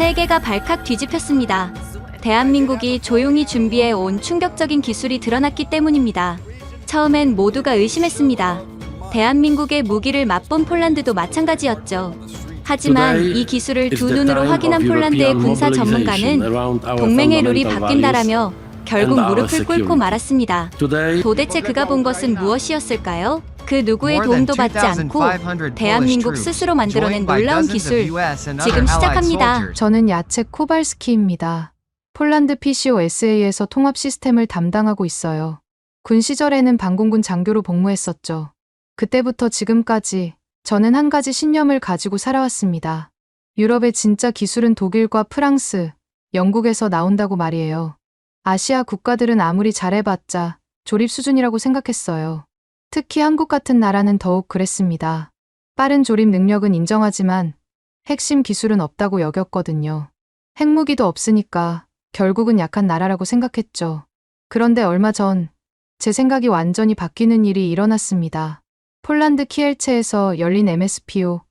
세계가 발칵 뒤집혔습니다. 대한민국이 조용히 준비해 온 충격적인 기술이 드러났기 때문입니다. 처음엔 모두가 의심했습니다. 대한민국의 무기를 맛본 폴란드도 마찬가지였죠. 하지만 이 기술을 두 눈으로 확인한 폴란드의 군사 전문가는 동맹의 룰이 바뀐다라며 결국 무릎을 꿇고 말았습니다. 도대체 그가 본 것은 무엇이었을까요? 그 누구의 도움도 받지 않고 대한민국 스스로 만들어낸 놀라운 기술, 지금 시작합니다. 저는 야첵 코발스키입니다. 폴란드 PCOSA에서 통합 시스템을 담당하고 있어요. 군 시절에는 방공군 장교로 복무했었죠. 그때부터 지금까지 저는 한 가지 신념을 가지고 살아왔습니다. 유럽의 진짜 기술은 독일과 프랑스, 영국에서 나온다고 말이에요. 아시아 국가들은 아무리 잘해봤자 조립 수준이라고 생각했어요. 특히 한국 같은 나라는 더욱 그랬습니다. 빠른 조립 능력은 인정하지만 핵심 기술은 없다고 여겼거든요. 핵무기도 없으니까 결국은 약한 나라라고 생각했죠. 그런데 얼마 전 제 생각이 완전히 바뀌는 일이 일어났습니다. 폴란드 키엘체에서 열린 MSPO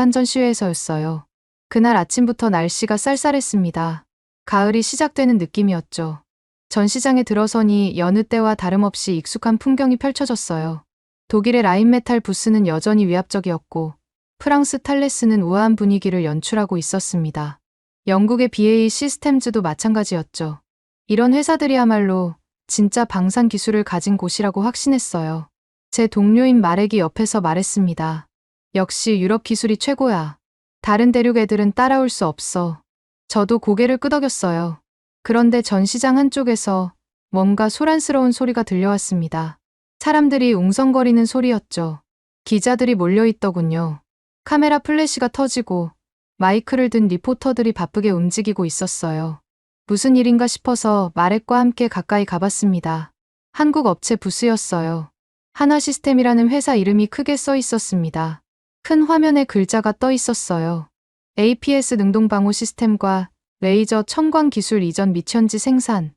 국제방산전시회에서였어요. 그날 아침부터 날씨가 쌀쌀했습니다. 가을이 시작되는 느낌이었죠. 전시장에 들어서니 여느 때와 다름없이 익숙한 풍경이 펼쳐졌어요. 독일의 라인메탈 부스는 여전히 위압적이었고 프랑스 탈레스는 우아한 분위기를 연출하고 있었습니다. 영국의 BAE 시스템즈도 마찬가지였죠. 이런 회사들이야말로 진짜 방산 기술을 가진 곳이라고 확신했어요. 제 동료인 마렉이 옆에서 말했습니다. 역시 유럽 기술이 최고야. 다른 대륙 애들은 따라올 수 없어. 저도 고개를 끄덕였어요. 그런데 전시장 한쪽에서 뭔가 소란스러운 소리가 들려왔습니다. 사람들이 웅성거리는 소리였죠. 기자들이 몰려있더군요. 카메라 플래시가 터지고 마이크를 든 리포터들이 바쁘게 움직이고 있었어요. 무슨 일인가 싶어서 마렉과 함께 가까이 가봤습니다. 한국 업체 부스였어요. 한화시스템이라는 회사 이름이 크게 써 있었습니다. 큰 화면에 글자가 떠 있었어요. APS 능동방호 시스템과 레이저 청광 기술 이전 미천지 생산.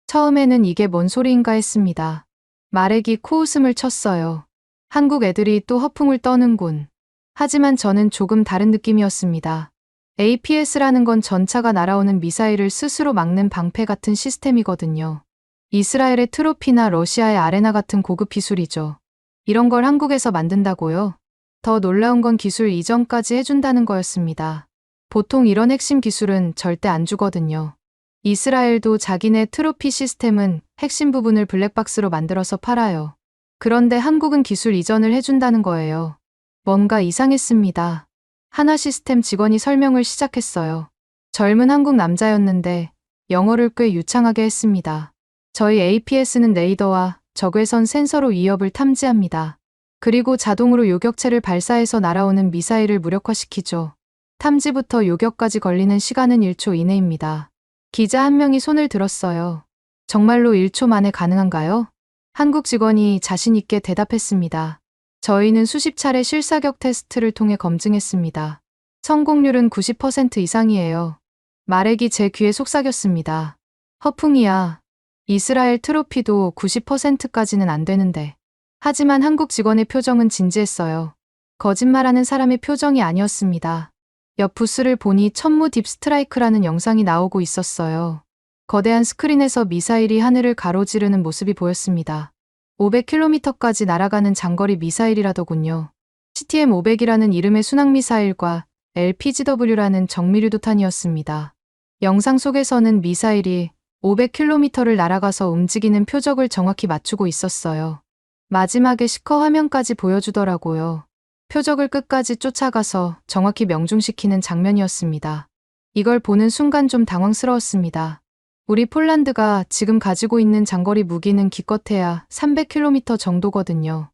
처음에는 이게 뭔 소리인가 했습니다. 마렉이 코웃음을 쳤어요. 한국 애들이 또 허풍을 떠는군. 하지만 저는 조금 다른 느낌이었습니다. APS라는 건 전차가 날아오는 미사일을 스스로 막는 방패 같은 시스템이거든요. 이스라엘의 트로피나 러시아의 아레나 같은 고급 기술이죠. 이런 걸 한국에서 만든다고요? 더 놀라운 건 기술 이전까지 해준다는 거였습니다. 보통 이런 핵심 기술은 절대 안 주거든요. 이스라엘도 자기네 트로피 시스템은 핵심 부분을 블랙박스로 만들어서 팔아요. 그런데 한국은 기술 이전을 해준다는 거예요. 뭔가 이상했습니다. 한화시스템 직원이 설명을 시작했어요. 젊은 한국 남자였는데 영어를 꽤 유창하게 했습니다. 저희 APS는 레이더와 적외선 센서로 위협을 탐지합니다. 그리고 자동으로 요격체를 발사해서 날아오는 미사일을 무력화시키죠. 탐지부터 요격까지 걸리는 시간은 1초 이내입니다. 기자 한 명이 손을 들었어요. 정말로 1초 만에 가능한가요? 한국 직원이 자신 있게 대답했습니다. 저희는 수십 차례 실사격 테스트를 통해 검증했습니다. 성공률은 90% 이상이에요. 마렉이 제 귀에 속삭였습니다. 허풍이야. 이스라엘 트로피도 90%까지는 안 되는데. 하지만 한국 직원의 표정은 진지했어요. 거짓말하는 사람의 표정이 아니었습니다. 옆 부스를 보니 천무 딥스트라이크라는 영상이 나오고 있었어요. 거대한 스크린에서 미사일이 하늘을 가로지르는 모습이 보였습니다. 500km까지 날아가는 장거리 미사일이라더군요. CTM-500이라는 이름의 순항미사일과 LPGW라는 정밀유도탄이었습니다. 영상 속에서는 미사일이 500km를 날아가서 움직이는 표적을 정확히 맞추고 있었어요. 마지막에 시커 화면까지 보여주더라고요. 표적을 끝까지 쫓아가서 정확히 명중시키는 장면이었습니다. 이걸 보는 순간 좀 당황스러웠습니다. 우리 폴란드가 지금 가지고 있는 장거리 무기는 기껏해야 300km 정도거든요.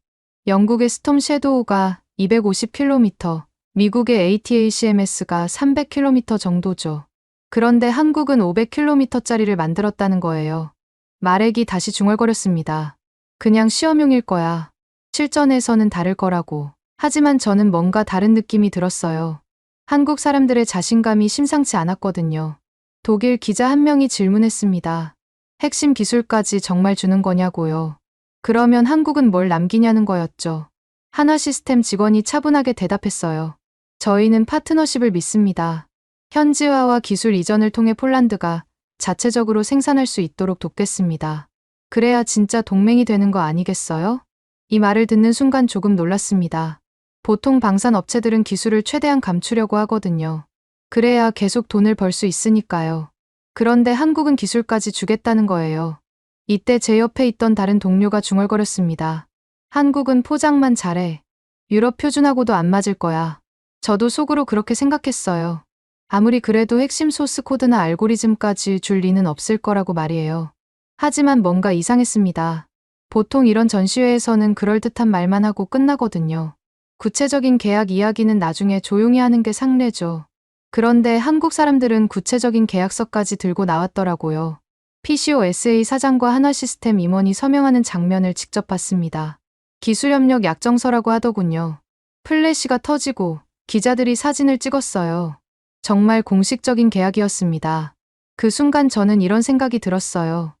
영국의 스톰 섀도우가 250km, 미국의 ATACMS가 300km 정도죠. 그런데 한국은 500km짜리를 만들었다는 거예요. 마렉이 다시 중얼거렸습니다. 그냥 시험용일 거야. 실전에서는 다를 거라고. 하지만 저는 뭔가 다른 느낌이 들었어요. 한국 사람들의 자신감이 심상치 않았거든요. 독일 기자 한 명이 질문했습니다. 핵심 기술까지 정말 주는 거냐고요. 그러면 한국은 뭘 남기냐는 거였죠. 한화시스템 직원이 차분하게 대답했어요. 저희는 파트너십을 믿습니다. 현지화와 기술 이전을 통해 폴란드가 자체적으로 생산할 수 있도록 돕겠습니다. 그래야 진짜 동맹이 되는 거 아니겠어요? 이 말을 듣는 순간 조금 놀랐습니다. 보통 방산 업체들은 기술을 최대한 감추려고 하거든요. 그래야 계속 돈을 벌 수 있으니까요. 그런데 한국은 기술까지 주겠다는 거예요. 이때 제 옆에 있던 다른 동료가 중얼거렸습니다. 한국은 포장만 잘해. 유럽 표준하고도 안 맞을 거야. 저도 속으로 그렇게 생각했어요. 아무리 그래도 핵심 소스 코드나 알고리즘까지 줄 리는 없을 거라고 말이에요. 하지만 뭔가 이상했습니다. 보통 이런 전시회에서는 그럴듯한 말만 하고 끝나거든요. 구체적인 계약 이야기는 나중에 조용히 하는 게 상례죠. 그런데 한국 사람들은 구체적인 계약서까지 들고 나왔더라고요. PCOSA 사장과 한화시스템 임원이 서명하는 장면을 직접 봤습니다. 기술협력 약정서라고 하더군요. 플래시가 터지고 기자들이 사진을 찍었어요. 정말 공식적인 계약이었습니다. 그 순간 저는 이런 생각이 들었어요.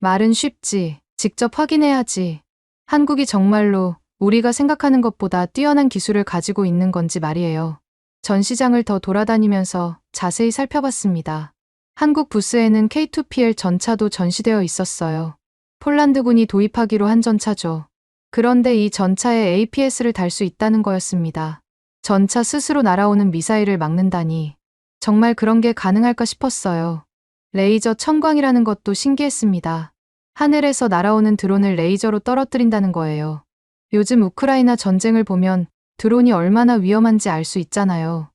말은 쉽지, 직접 확인해야지. 한국이 정말로 우리가 생각하는 것보다 뛰어난 기술을 가지고 있는 건지 말이에요. 전시장을 더 돌아다니면서 자세히 살펴봤습니다. 한국 부스에는 K2PL 전차도 전시되어 있었어요. 폴란드군이 도입하기로 한 전차죠. 그런데 이 전차에 APS를 달 수 있다는 거였습니다. 전차 스스로 날아오는 미사일을 막는다니. 정말 그런 게 가능할까 싶었어요. 레이저 천광이라는 것도 신기했습니다. 하늘에서 날아오는 드론을 레이저로 떨어뜨린다는 거예요. 요즘 우크라이나 전쟁을 보면 드론이 얼마나 위험한지 알 수 있잖아요.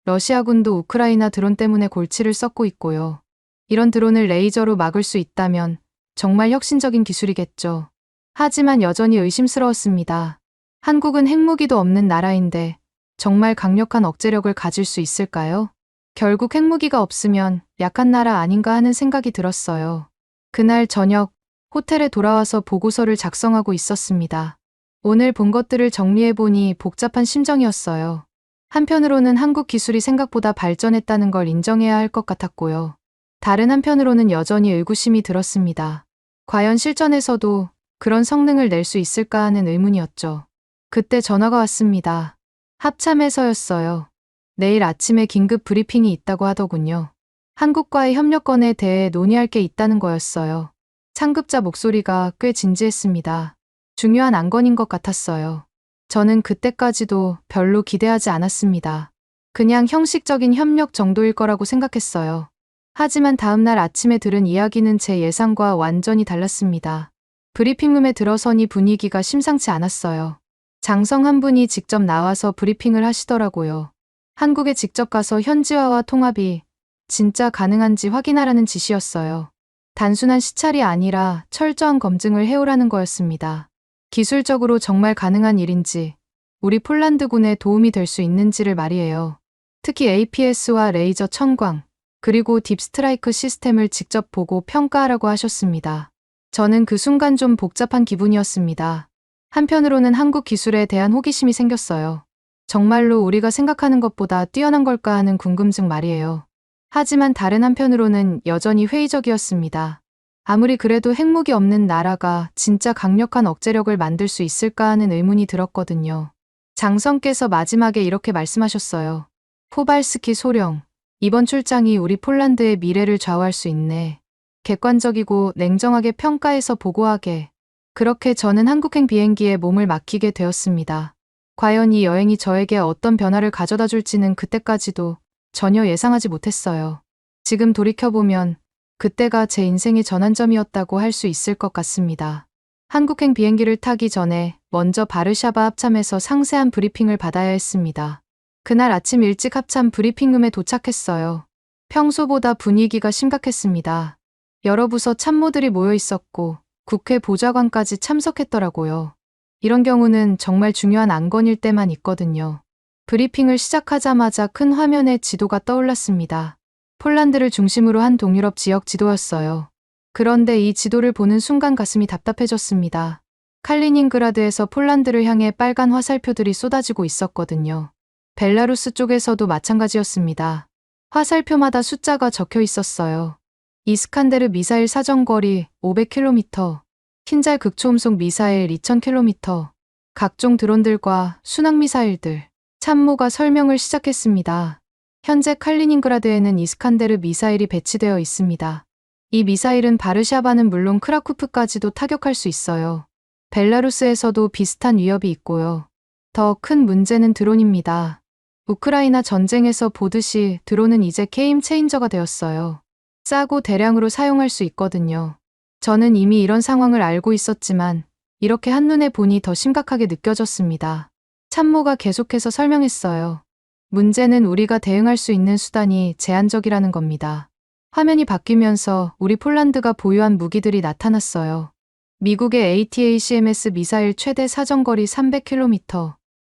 러시아군도 우크라이나 드론 때문에 골치를 썩고 있고요. 이런 드론을 레이저로 막을 수 있다면 정말 혁신적인 기술이겠죠. 하지만 여전히 의심스러웠습니다. 한국은 핵무기도 없는 나라인데 정말 강력한 억제력을 가질 수 있을까요? 결국 핵무기가 없으면 약한 나라 아닌가 하는 생각이 들었어요. 그날 저녁 호텔에 돌아와서 보고서를 작성하고 있었습니다. 오늘 본 것들을 정리해보니 복잡한 심정이었어요. 한편으로는 한국 기술이 생각보다 발전했다는 걸 인정해야 할 것 같았고요. 다른 한편으로는 여전히 의구심이 들었습니다. 과연 실전에서도 그런 성능을 낼 수 있을까 하는 의문이었죠. 그때 전화가 왔습니다. 합참에서였어요. 내일 아침에 긴급 브리핑이 있다고 하더군요. 한국과의 협력권에 대해 논의할 게 있다는 거였어요. 상급자 목소리가 꽤 진지했습니다. 중요한 안건인 것 같았어요. 저는 그때까지도 별로 기대하지 않았습니다. 그냥 형식적인 협력 정도일 거라고 생각했어요. 하지만 다음날 아침에 들은 이야기는 제 예상과 완전히 달랐습니다. 브리핑룸에 들어서니 분위기가 심상치 않았어요. 장성 한 분이 직접 나와서 브리핑을 하시더라고요. 한국에 직접 가서 현지화와 통합이 진짜 가능한지 확인하라는 지시였어요. 단순한 시찰이 아니라 철저한 검증을 해오라는 거였습니다. 기술적으로 정말 가능한 일인지, 우리 폴란드군에 도움이 될 수 있는지를 말이에요. 특히 APS와 레이저 천광, 그리고 딥스트라이크 시스템을 직접 보고 평가하라고 하셨습니다. 저는 그 순간 좀 복잡한 기분이었습니다. 한편으로는 한국 기술에 대한 호기심이 생겼어요. 정말로 우리가 생각하는 것보다 뛰어난 걸까 하는 궁금증 말이에요. 하지만 다른 한편으로는 여전히 회의적이었습니다. 아무리 그래도 핵무기 없는 나라가 진짜 강력한 억제력을 만들 수 있을까 하는 의문이 들었거든요. 장성께서 마지막에 이렇게 말씀하셨어요. 포발스키 소령, 이번 출장이 우리 폴란드의 미래를 좌우할 수 있네. 객관적이고 냉정하게 평가해서 보고하게. 그렇게 저는 한국행 비행기에 몸을 맡기게 되었습니다. 과연 이 여행이 저에게 어떤 변화를 가져다 줄지는 그때까지도 전혀 예상하지 못했어요. 지금 돌이켜보면 그때가 제 인생의 전환점이었다고 할 수 있을 것 같습니다. 한국행 비행기를 타기 전에 먼저 바르샤바 합참에서 상세한 브리핑을 받아야 했습니다. 그날 아침 일찍 합참 브리핑룸에 도착했어요. 평소보다 분위기가 심각했습니다. 여러 부서 참모들이 모여 있었고 국회 보좌관까지 참석했더라고요. 이런 경우는 정말 중요한 안건일 때만 있거든요. 브리핑을 시작하자마자 큰 화면에 지도가 떠올랐습니다. 폴란드를 중심으로 한 동유럽 지역 지도였어요. 그런데 이 지도를 보는 순간 가슴이 답답해졌습니다. 칼리닝그라드에서 폴란드를 향해 빨간 화살표들이 쏟아지고 있었거든요. 벨라루스 쪽에서도 마찬가지였습니다. 화살표마다 숫자가 적혀 있었어요. 이스칸데르 미사일 사정거리 500km, 킨잘 극초음속 미사일 2000km, 각종 드론들과 순항미사일들. 참모가 설명을 시작했습니다. 현재 칼리닝그라드에는 이스칸데르 미사일이 배치되어 있습니다. 이 미사일은 바르샤바는 물론 크라쿠프까지도 타격할 수 있어요. 벨라루스에서도 비슷한 위협이 있고요. 더 큰 문제는 드론입니다. 우크라이나 전쟁에서 보듯이 드론은 이제 게임 체인저가 되었어요. 싸고 대량으로 사용할 수 있거든요. 저는 이미 이런 상황을 알고 있었지만 이렇게 한눈에 보니 더 심각하게 느껴졌습니다. 참모가 계속해서 설명했어요. 문제는 우리가 대응할 수 있는 수단이 제한적이라는 겁니다. 화면이 바뀌면서 우리 폴란드가 보유한 무기들이 나타났어요. 미국의 ATACMS 미사일 최대 사정거리 300km,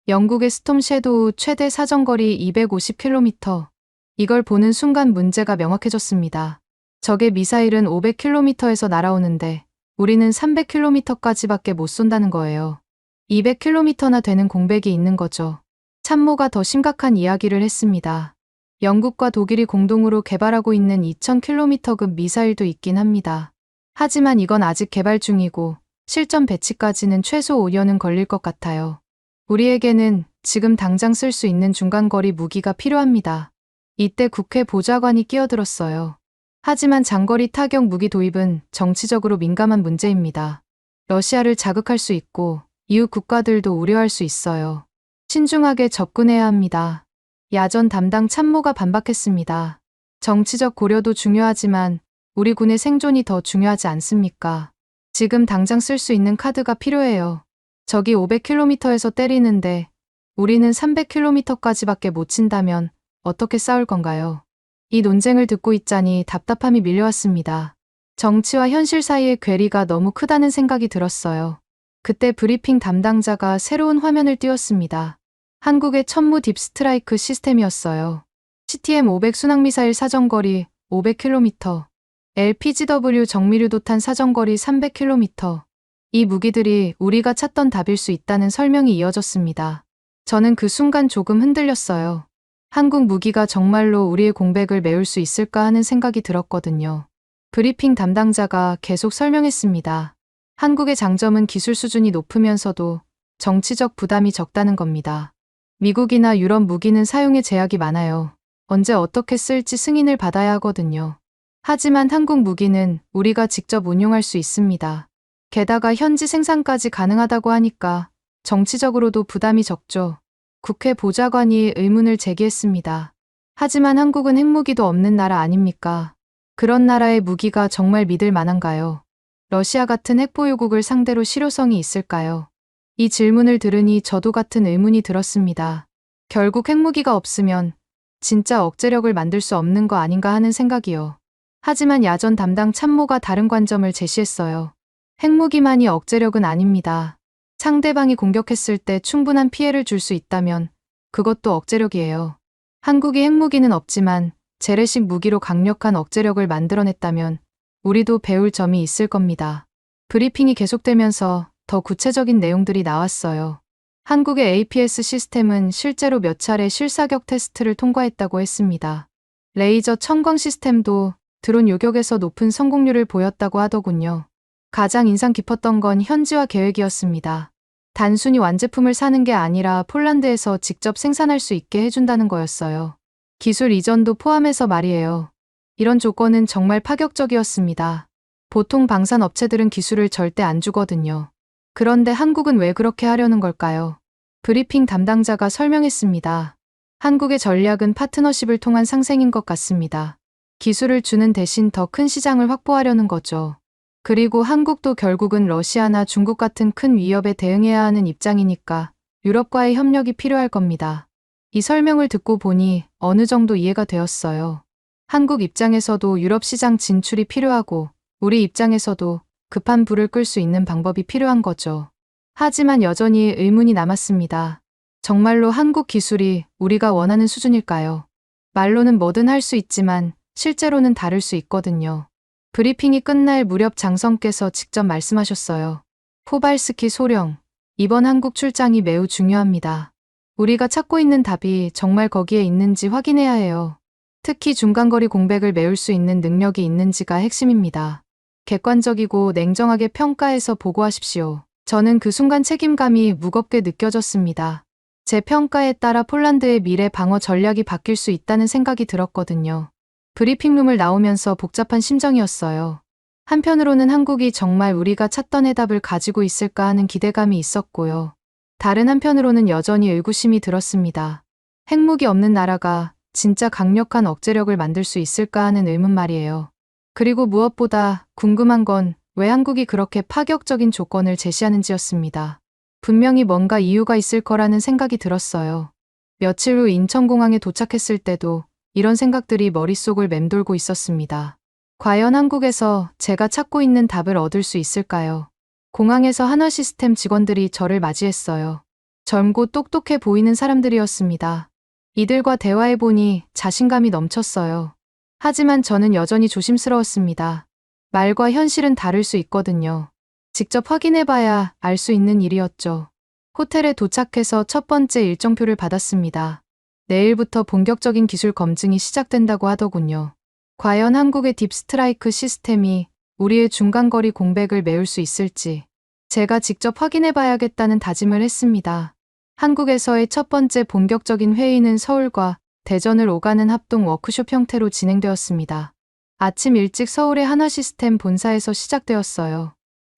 영국의 스톰 섀도우 최대 사정거리 250km. 이걸 보는 순간 문제가 명확해졌습니다. 적의 미사일은 500km에서 날아오는데 우리는 300km까지밖에 못 쏜다는 거예요. 200km나 되는 공백이 있는 거죠. 참모가 더 심각한 이야기를 했습니다. 영국과 독일이 공동으로 개발하고 있는 2000km급 미사일도 있긴 합니다. 하지만 이건 아직 개발 중이고 실전 배치까지는 최소 5년은 걸릴 것 같아요. 우리에게는 지금 당장 쓸 수 있는 중간거리 무기가 필요합니다. 이때 국회 보좌관이 끼어들었어요. 하지만 장거리 타격 무기 도입은 정치적으로 민감한 문제입니다. 러시아를 자극할 수 있고 이웃 국가들도 우려할 수 있어요. 신중하게 접근해야 합니다. 야전 담당 참모가 반박했습니다. 정치적 고려도 중요하지만 우리 군의 생존이 더 중요하지 않습니까? 지금 당장 쓸 수 있는 카드가 필요해요. 적이 500km에서 때리는데 우리는 300km까지밖에 못 친다면 어떻게 싸울 건가요? 이 논쟁을 듣고 있자니 답답함이 밀려왔습니다. 정치와 현실 사이의 괴리가 너무 크다는 생각이 들었어요. 그때 브리핑 담당자가 새로운 화면을 띄웠습니다. 한국의 천무 딥스트라이크 시스템이었어요. CTM-500 순항미사일 사정거리 500km, LPGW 정밀유도탄 사정거리 300km. 이 무기들이 우리가 찾던 답일 수 있다는 설명이 이어졌습니다. 저는 그 순간 조금 흔들렸어요. 한국 무기가 정말로 우리의 공백을 메울 수 있을까 하는 생각이 들었거든요. 브리핑 담당자가 계속 설명했습니다. 한국의 장점은 기술 수준이 높으면서도 정치적 부담이 적다는 겁니다. 미국이나 유럽 무기는 사용에 제약이 많아요. 언제 어떻게 쓸지 승인을 받아야 하거든요. 하지만 한국 무기는 우리가 직접 운용할 수 있습니다. 게다가 현지 생산까지 가능하다고 하니까 정치적으로도 부담이 적죠. 국회 보좌관이 의문을 제기했습니다. 하지만 한국은 핵무기도 없는 나라 아닙니까? 그런 나라의 무기가 정말 믿을 만한가요? 러시아 같은 핵보유국을 상대로 실효성이 있을까요? 이 질문을 들으니 저도 같은 의문이 들었습니다. 결국 핵무기가 없으면 진짜 억제력을 만들 수 없는 거 아닌가 하는 생각이요. 하지만 야전 담당 참모가 다른 관점을 제시했어요. 핵무기만이 억제력은 아닙니다. 상대방이 공격했을 때 충분한 피해를 줄 수 있다면 그것도 억제력이에요. 한국이 핵무기는 없지만 재래식 무기로 강력한 억제력을 만들어냈다면 우리도 배울 점이 있을 겁니다. 브리핑이 계속되면서 더 구체적인 내용들이 나왔어요. 한국의 APS 시스템은 실제로 몇 차례 실사격 테스트를 통과했다고 했습니다. 레이저 청광 시스템도 드론 요격에서 높은 성공률을 보였다고 하더군요. 가장 인상 깊었던 건 현지화 계획이었습니다. 단순히 완제품을 사는 게 아니라 폴란드에서 직접 생산할 수 있게 해준다는 거였어요. 기술 이전도 포함해서 말이에요. 이런 조건은 정말 파격적이었습니다. 보통 방산 업체들은 기술을 절대 안 주거든요. 그런데 한국은 왜 그렇게 하려는 걸까요? 브리핑 담당자가 설명했습니다. 한국의 전략은 파트너십을 통한 상생인 것 같습니다. 기술을 주는 대신 더 큰 시장을 확보하려는 거죠. 그리고 한국도 결국은 러시아나 중국 같은 큰 위협에 대응해야 하는 입장이니까 유럽과의 협력이 필요할 겁니다. 이 설명을 듣고 보니 어느 정도 이해가 되었어요. 한국 입장에서도 유럽 시장 진출이 필요하고 우리 입장에서도 급한 불을 끌 수 있는 방법이 필요한 거죠. 하지만 여전히 의문이 남았습니다. 정말로 한국 기술이 우리가 원하는 수준일까요? 말로는 뭐든 할 수 있지만 실제로는 다를 수 있거든요. 브리핑이 끝날 무렵 장성께서 직접 말씀하셨어요. 포발스키 소령, 이번 한국 출장이 매우 중요합니다. 우리가 찾고 있는 답이 정말 거기에 있는지 확인해야 해요. 특히 중간거리 공백을 메울 수 있는 능력이 있는지가 핵심입니다. 객관적이고 냉정하게 평가해서 보고하십시오. 저는 그 순간 책임감이 무겁게 느껴졌습니다. 제 평가에 따라 폴란드의 미래 방어 전략이 바뀔 수 있다는 생각이 들었거든요. 브리핑룸을 나오면서 복잡한 심정이었어요. 한편으로는 한국이 정말 우리가 찾던 해답을 가지고 있을까 하는 기대감이 있었고요. 다른 한편으로는 여전히 의구심이 들었습니다. 핵무기 없는 나라가 진짜 강력한 억제력을 만들 수 있을까 하는 의문 말이에요. 그리고 무엇보다 궁금한 건 왜 한국이 그렇게 파격적인 조건을 제시하는지였습니다. 분명히 뭔가 이유가 있을 거라는 생각이 들었어요. 며칠 후 인천공항에 도착했을 때도 이런 생각들이 머릿속을 맴돌고 있었습니다. 과연 한국에서 제가 찾고 있는 답을 얻을 수 있을까요? 공항에서 한화시스템 직원들이 저를 맞이했어요. 젊고 똑똑해 보이는 사람들이었습니다. 이들과 대화해보니 자신감이 넘쳤어요. 하지만 저는 여전히 조심스러웠습니다. 말과 현실은 다를 수 있거든요. 직접 확인해봐야 알 수 있는 일이었죠. 호텔에 도착해서 첫 번째 일정표를 받았습니다. 내일부터 본격적인 기술 검증이 시작된다고 하더군요. 과연 한국의 딥스트라이크 시스템이 우리의 중간거리 공백을 메울 수 있을지 제가 직접 확인해봐야겠다는 다짐을 했습니다. 한국에서의 첫 번째 본격적인 회의는 서울과 대전을 오가는 합동 워크숍 형태로 진행되었습니다. 아침 일찍 서울의 한화시스템 본사에서 시작되었어요.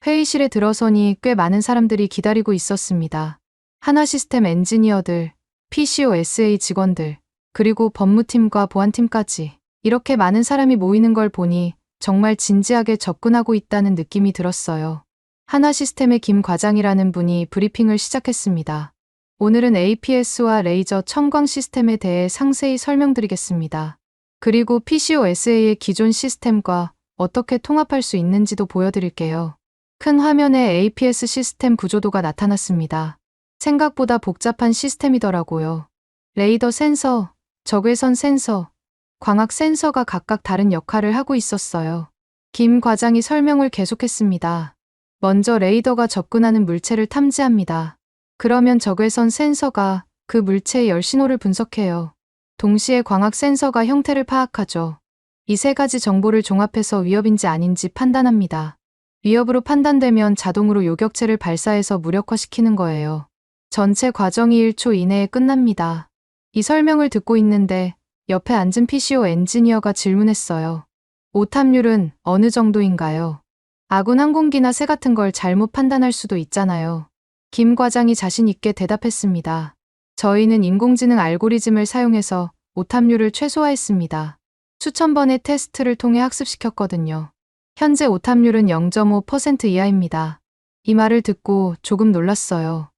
회의실에 들어서니 꽤 많은 사람들이 기다리고 있었습니다. 한화시스템 엔지니어들, PCOSA 직원들, 그리고 법무팀과 보안팀까지 이렇게 많은 사람이 모이는 걸 보니 정말 진지하게 접근하고 있다는 느낌이 들었어요. 한화시스템의 김 과장이라는 분이 브리핑을 시작했습니다. 오늘은 APS와 레이저 청광 시스템에 대해 상세히 설명드리겠습니다. 그리고 PCOSA의 기존 시스템과 어떻게 통합할 수 있는지도 보여드릴게요. 큰 화면에 APS 시스템 구조도가 나타났습니다. 생각보다 복잡한 시스템이더라고요. 레이더 센서, 적외선 센서, 광학 센서가 각각 다른 역할을 하고 있었어요. 김 과장이 설명을 계속했습니다. 먼저 레이더가 접근하는 물체를 탐지합니다. 그러면 적외선 센서가 그 물체의 열신호를 분석해요. 동시에 광학 센서가 형태를 파악하죠. 이 세 가지 정보를 종합해서 위협인지 아닌지 판단합니다. 위협으로 판단되면 자동으로 요격체를 발사해서 무력화시키는 거예요. 전체 과정이 1초 이내에 끝납니다. 이 설명을 듣고 있는데 옆에 앉은 PCO 엔지니어가 질문했어요. 오탑률은 어느 정도인가요? 아군 항공기나 새 같은 걸 잘못 판단할 수도 있잖아요. 김 과장이 자신 있게 대답했습니다. 저희는 인공지능 알고리즘을 사용해서 오탑률을 최소화했습니다. 수천 번의 테스트를 통해 학습시켰거든요. 현재 오탑률은 0.5% 이하입니다. 이 말을 듣고 조금 놀랐어요.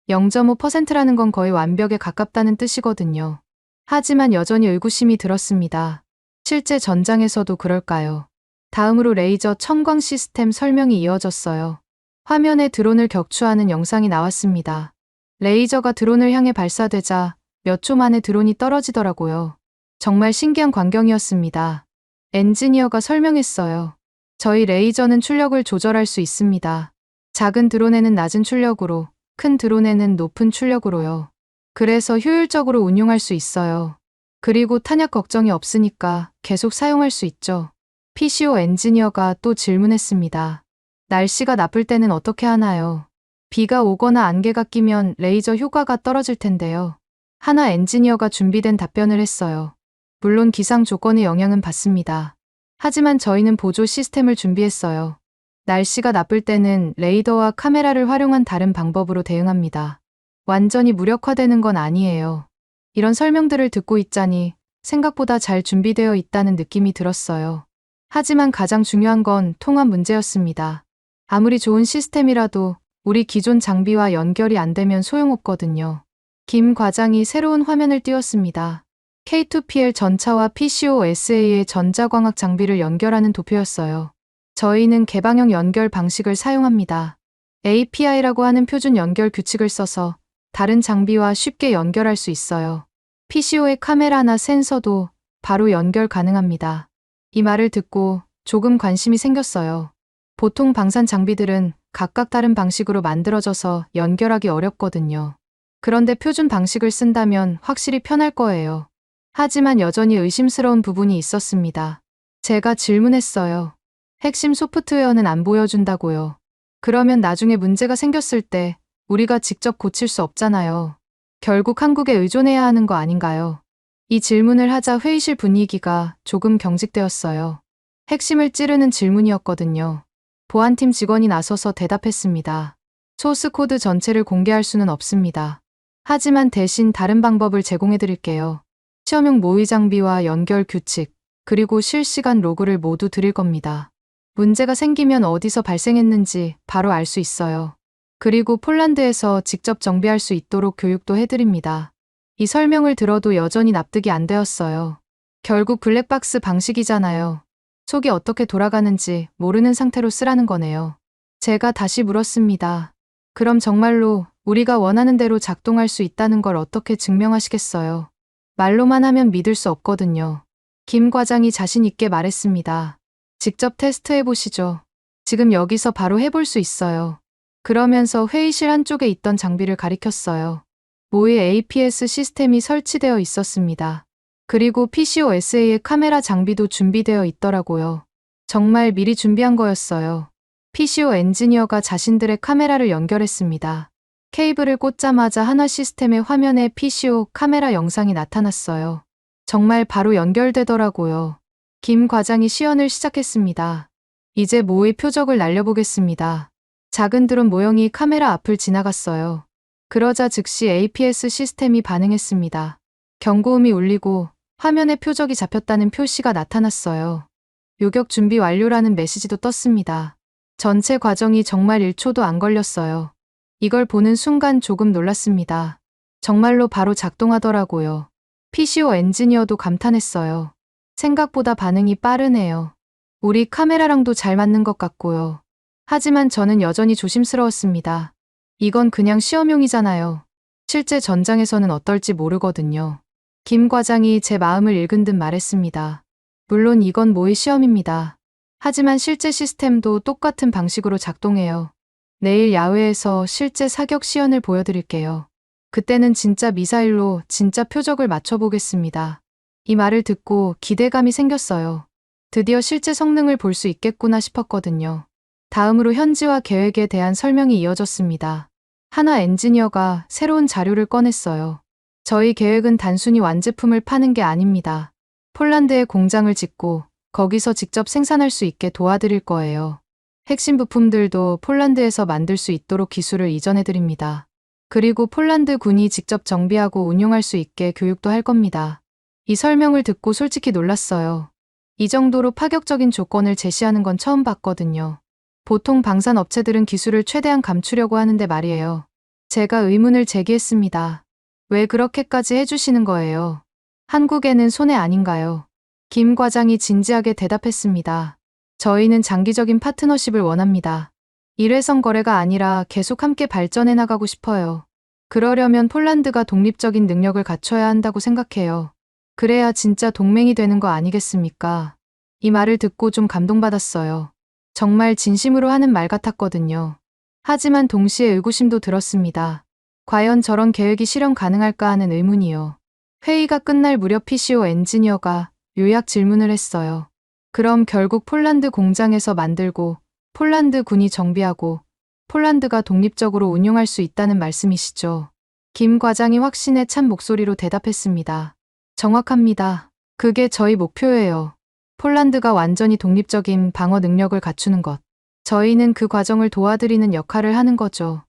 0.5%라는 건 거의 완벽에 가깝다는 뜻이거든요. 하지만 여전히 의구심이 들었습니다. 실제 전장에서도 그럴까요? 다음으로 레이저 청광 시스템 설명이 이어졌어요. 화면에 드론을 격추하는 영상이 나왔습니다. 레이저가 드론을 향해 발사되자 몇 초 만에 드론이 떨어지더라고요. 정말 신기한 광경이었습니다. 엔지니어가 설명했어요. 저희 레이저는 출력을 조절할 수 있습니다. 작은 드론에는 낮은 출력으로, 큰 드론에는 높은 출력으로요. 그래서 효율적으로 운용할 수 있어요. 그리고 탄약 걱정이 없으니까 계속 사용할 수 있죠. PCO 엔지니어가 또 질문했습니다. 날씨가 나쁠 때는 어떻게 하나요? 비가 오거나 안개가 끼면 레이저 효과가 떨어질 텐데요. 하나 엔지니어가 준비된 답변을 했어요. 물론 기상 조건의 영향은 받습니다. 하지만 저희는 보조 시스템을 준비했어요. 날씨가 나쁠 때는 레이더와 카메라를 활용한 다른 방법으로 대응합니다. 완전히 무력화되는 건 아니에요. 이런 설명들을 듣고 있자니 생각보다 잘 준비되어 있다는 느낌이 들었어요. 하지만 가장 중요한 건 통합 문제였습니다. 아무리 좋은 시스템이라도 우리 기존 장비와 연결이 안 되면 소용없거든요. 김 과장이 새로운 화면을 띄웠습니다. K2PL 전차와 PCOSA의 전자광학 장비를 연결하는 도표였어요. 저희는 개방형 연결 방식을 사용합니다. API라고 하는 표준 연결 규칙을 써서 다른 장비와 쉽게 연결할 수 있어요. PCO의 카메라나 센서도 바로 연결 가능합니다. 이 말을 듣고 조금 관심이 생겼어요. 보통 방산 장비들은 각각 다른 방식으로 만들어져서 연결하기 어렵거든요. 그런데 표준 방식을 쓴다면 확실히 편할 거예요. 하지만 여전히 의심스러운 부분이 있었습니다. 제가 질문했어요. 핵심 소프트웨어는 안 보여준다고요. 그러면 나중에 문제가 생겼을 때 우리가 직접 고칠 수 없잖아요. 결국 한국에 의존해야 하는 거 아닌가요? 이 질문을 하자 회의실 분위기가 조금 경직되었어요. 핵심을 찌르는 질문이었거든요. 보안팀 직원이 나서서 대답했습니다. 소스 코드 전체를 공개할 수는 없습니다. 하지만 대신 다른 방법을 제공해 드릴게요. 시험용 모의 장비와 연결 규칙, 그리고 실시간 로그를 모두 드릴 겁니다. 문제가 생기면 어디서 발생했는지 바로 알 수 있어요. 그리고 폴란드에서 직접 정비할 수 있도록 교육도 해드립니다. 이 설명을 들어도 여전히 납득이 안 되었어요. 결국 블랙박스 방식이잖아요. 속이 어떻게 돌아가는지 모르는 상태로 쓰라는 거네요. 제가 다시 물었습니다. 그럼 정말로 우리가 원하는 대로 작동할 수 있다는 걸 어떻게 증명하시겠어요? 말로만 하면 믿을 수 없거든요. 김 과장이 자신 있게 말했습니다. 직접 테스트해 보시죠. 지금 여기서 바로 해볼 수 있어요. 그러면서 회의실 한쪽에 있던 장비를 가리켰어요. 모의 APS 시스템이 설치되어 있었습니다. 그리고 PCOSA의 카메라 장비도 준비되어 있더라고요. 정말 미리 준비한 거였어요. PCO 엔지니어가 자신들의 카메라를 연결했습니다. 케이블을 꽂자마자 하나 시스템의 화면에 PCO 카메라 영상이 나타났어요. 정말 바로 연결되더라고요. 김 과장이 시연을 시작했습니다. 이제 모의 표적을 날려보겠습니다. 작은 드론 모형이 카메라 앞을 지나갔어요. 그러자 즉시 APS 시스템이 반응했습니다. 경고음이 울리고 화면에 표적이 잡혔다는 표시가 나타났어요. 요격 준비 완료라는 메시지도 떴습니다. 전체 과정이 정말 1초도 안 걸렸어요. 이걸 보는 순간 조금 놀랐습니다. 정말로 바로 작동하더라고요. PCO 엔지니어도 감탄했어요. 생각보다 반응이 빠르네요. 우리 카메라랑도 잘 맞는 것 같고요. 하지만 저는 여전히 조심스러웠습니다. 이건 그냥 시험용이잖아요. 실제 전장에서는 어떨지 모르거든요. 김 과장이 제 마음을 읽은 듯 말했습니다. 물론 이건 모의 시험입니다. 하지만 실제 시스템도 똑같은 방식으로 작동해요. 내일 야외에서 실제 사격 시연을 보여드릴게요. 그때는 진짜 미사일로 진짜 표적을 맞춰보겠습니다. 이 말을 듣고 기대감이 생겼어요. 드디어 실제 성능을 볼 수 있겠구나 싶었거든요. 다음으로 현지화 계획에 대한 설명이 이어졌습니다. 하나 엔지니어가 새로운 자료를 꺼냈어요. 저희 계획은 단순히 완제품을 파는 게 아닙니다. 폴란드에 공장을 짓고 거기서 직접 생산할 수 있게 도와드릴 거예요. 핵심 부품들도 폴란드에서 만들 수 있도록 기술을 이전해드립니다. 그리고 폴란드 군이 직접 정비하고 운용할 수 있게 교육도 할 겁니다. 이 설명을 듣고 솔직히 놀랐어요. 이 정도로 파격적인 조건을 제시하는 건 처음 봤거든요. 보통 방산 업체들은 기술을 최대한 감추려고 하는데 말이에요. 제가 의문을 제기했습니다. 왜 그렇게까지 해주시는 거예요? 한국에는 손해 아닌가요? 김 과장이 진지하게 대답했습니다. 저희는 장기적인 파트너십을 원합니다. 일회성 거래가 아니라 계속 함께 발전해 나가고 싶어요. 그러려면 폴란드가 독립적인 능력을 갖춰야 한다고 생각해요. 그래야 진짜 동맹이 되는 거 아니겠습니까? 이 말을 듣고 좀 감동받았어요. 정말 진심으로 하는 말 같았거든요. 하지만 동시에 의구심도 들었습니다. 과연 저런 계획이 실현 가능할까 하는 의문이요. 회의가 끝날 무렵 PCO 엔지니어가 요약 질문을 했어요. 그럼 결국 폴란드 공장에서 만들고 폴란드 군이 정비하고 폴란드가 독립적으로 운용할 수 있다는 말씀이시죠? 김 과장이 확신에 찬 목소리로 대답했습니다. 정확합니다. 그게 저희 목표예요. 폴란드가 완전히 독립적인 방어 능력을 갖추는 것. 저희는 그 과정을 도와드리는 역할을 하는 거죠.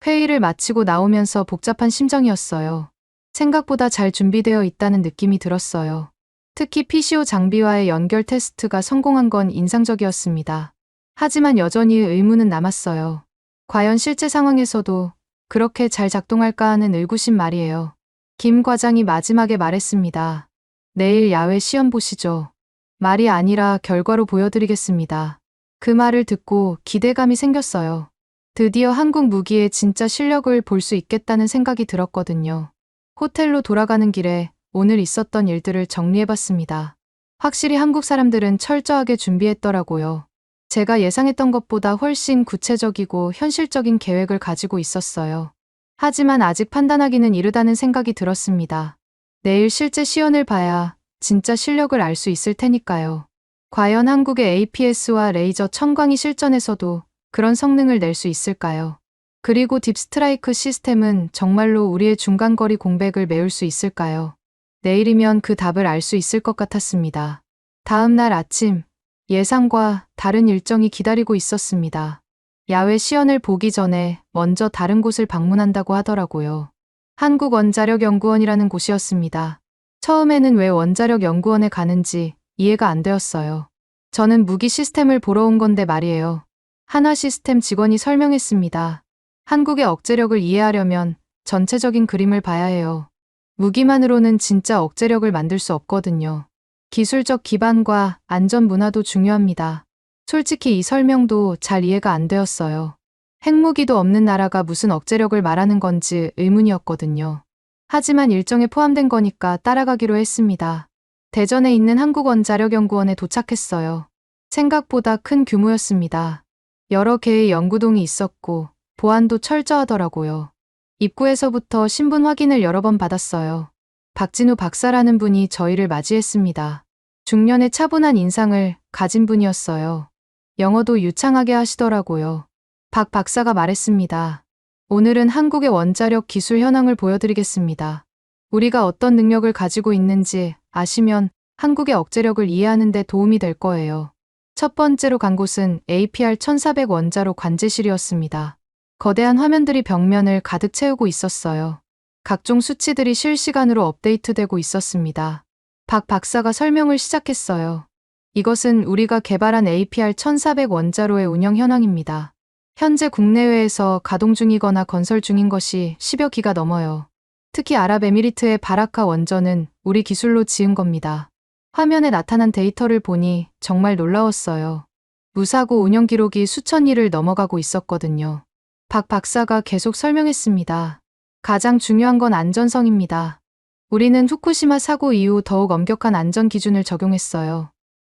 회의를 마치고 나오면서 복잡한 심정이었어요. 생각보다 잘 준비되어 있다는 느낌이 들었어요. 특히 PCO 장비와의 연결 테스트가 성공한 건 인상적이었습니다. 하지만 여전히 의문은 남았어요. 과연 실제 상황에서도 그렇게 잘 작동할까 하는 의구심 말이에요. 김 과장이 마지막에 말했습니다. 내일 야외 시험 보시죠. 말이 아니라 결과로 보여드리겠습니다. 그 말을 듣고 기대감이 생겼어요. 드디어 한국 무기의 진짜 실력을 볼 수 있겠다는 생각이 들었거든요. 호텔로 돌아가는 길에 오늘 있었던 일들을 정리해봤습니다. 확실히 한국 사람들은 철저하게 준비했더라고요. 제가 예상했던 것보다 훨씬 구체적이고 현실적인 계획을 가지고 있었어요. 하지만 아직 판단하기는 이르다는 생각이 들었습니다. 내일 실제 시연을 봐야 진짜 실력을 알 수 있을 테니까요. 과연 한국의 APS와 레이저 청광이 실전에서도 그런 성능을 낼 수 있을까요? 그리고 딥스트라이크 시스템은 정말로 우리의 중간거리 공백을 메울 수 있을까요? 내일이면 그 답을 알 수 있을 것 같았습니다. 다음 날 아침, 예상과 다른 일정이 기다리고 있었습니다. 야외 시연을 보기 전에 먼저 다른 곳을 방문한다고 하더라고요. 한국원자력연구원이라는 곳이었습니다. 처음에는 왜 원자력연구원에 가는지 이해가 안 되었어요. 저는 무기 시스템을 보러 온 건데 말이에요. 한화 시스템 직원이 설명했습니다. 한국의 억제력을 이해하려면 전체적인 그림을 봐야 해요. 무기만으로는 진짜 억제력을 만들 수 없거든요. 기술적 기반과 안전 문화도 중요합니다. 솔직히 이 설명도 잘 이해가 안 되었어요. 핵무기도 없는 나라가 무슨 억제력을 말하는 건지 의문이었거든요. 하지만 일정에 포함된 거니까 따라가기로 했습니다. 대전에 있는 한국원자력연구원에 도착했어요. 생각보다 큰 규모였습니다. 여러 개의 연구동이 있었고 보안도 철저하더라고요. 입구에서부터 신분 확인을 여러 번 받았어요. 박진우 박사라는 분이 저희를 맞이했습니다. 중년의 차분한 인상을 가진 분이었어요. 영어도 유창하게 하시더라고요. 박 박사가 말했습니다. 오늘은 한국의 원자력 기술 현황을 보여드리겠습니다. 우리가 어떤 능력을 가지고 있는지 아시면 한국의 억제력을 이해하는 데 도움이 될 거예요. 첫 번째로 간 곳은 APR 1400 원자로 관제실이었습니다. 거대한 화면들이 벽면을 가득 채우고 있었어요. 각종 수치들이 실시간으로 업데이트되고 있었습니다. 박 박사가 설명을 시작했어요. 이것은 우리가 개발한 APR 1400 원자로의 운영 현황입니다. 현재 국내외에서 가동 중이거나 건설 중인 것이 10여 기가 넘어요. 특히 아랍에미리트의 바라카 원전은 우리 기술로 지은 겁니다. 화면에 나타난 데이터를 보니 정말 놀라웠어요. 무사고 운영 기록이 수천 일을 넘어가고 있었거든요. 박 박사가 계속 설명했습니다. 가장 중요한 건 안전성입니다. 우리는 후쿠시마 사고 이후 더욱 엄격한 안전 기준을 적용했어요.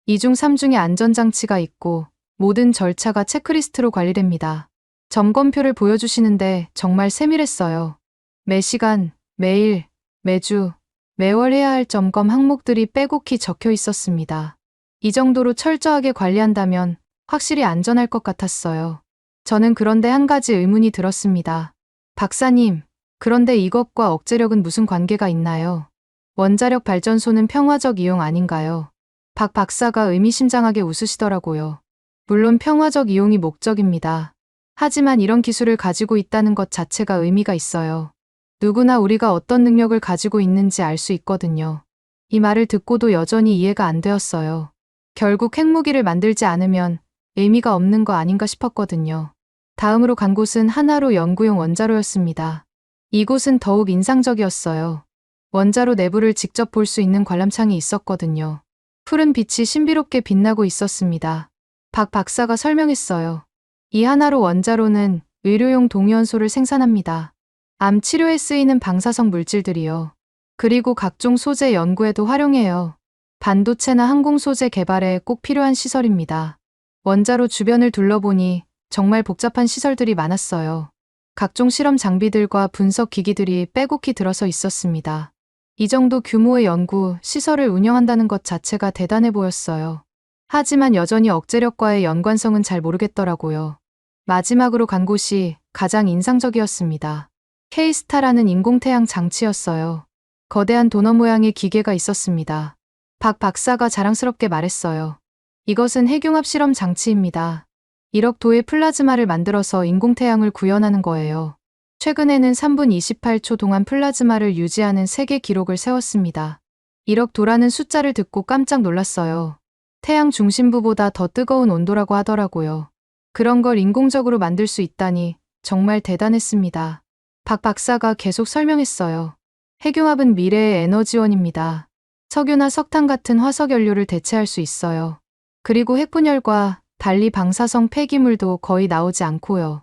2중 3중의 안전장치가 있고 모든 절차가 체크리스트로 관리됩니다. 점검표를 보여주시는데 정말 세밀했어요. 매 시간, 매일, 매주, 매월 해야 할 점검 항목들이 빼곡히 적혀 있었습니다. 이 정도로 철저하게 관리한다면 확실히 안전할 것 같았어요. 저는 그런데 한 가지 의문이 들었습니다. 박사님, 그런데 이것과 억제력은 무슨 관계가 있나요? 원자력 발전소는 평화적 이용 아닌가요? 박 박사가 의미심장하게 웃으시더라고요. 물론 평화적 이용이 목적입니다. 하지만 이런 기술을 가지고 있다는 것 자체가 의미가 있어요. 누구나 우리가 어떤 능력을 가지고 있는지 알 수 있거든요. 이 말을 듣고도 여전히 이해가 안 되었어요. 결국 핵무기를 만들지 않으면 의미가 없는 거 아닌가 싶었거든요. 다음으로 간 곳은 한화로 연구용 원자로였습니다. 이곳은 더욱 인상적이었어요. 원자로 내부를 직접 볼 수 있는 관람창이 있었거든요. 푸른 빛이 신비롭게 빛나고 있었습니다. 박 박사가 설명했어요. 이 한화로 원자로는 의료용 동위원소를 생산합니다. 암 치료에 쓰이는 방사성 물질들이요. 그리고 각종 소재 연구에도 활용해요. 반도체나 항공 소재 개발에 꼭 필요한 시설입니다. 원자로 주변을 둘러보니 정말 복잡한 시설들이 많았어요. 각종 실험 장비들과 분석 기기들이 빼곡히 들어서 있었습니다. 이 정도 규모의 연구, 시설을 운영한다는 것 자체가 대단해 보였어요. 하지만 여전히 억제력과의 연관성은 잘 모르겠더라고요. 마지막으로 간 곳이 가장 인상적이었습니다. K스타라는 인공태양 장치였어요. 거대한 도너 모양의 기계가 있었습니다. 박 박사가 자랑스럽게 말했어요. 이것은 핵융합 실험 장치입니다. 1억 도의 플라즈마를 만들어서 인공태양을 구현하는 거예요. 최근에는 3분 28초 동안 플라즈마를 유지하는 세계 기록을 세웠습니다. 1억 도라는 숫자를 듣고 깜짝 놀랐어요. 태양 중심부보다 더 뜨거운 온도라고 하더라고요. 그런 걸 인공적으로 만들 수 있다니 정말 대단했습니다. 박 박사가 계속 설명했어요. 핵융합은 미래의 에너지원입니다. 석유나 석탄 같은 화석연료를 대체할 수 있어요. 그리고 핵분열과 달리 방사성 폐기물도 거의 나오지 않고요.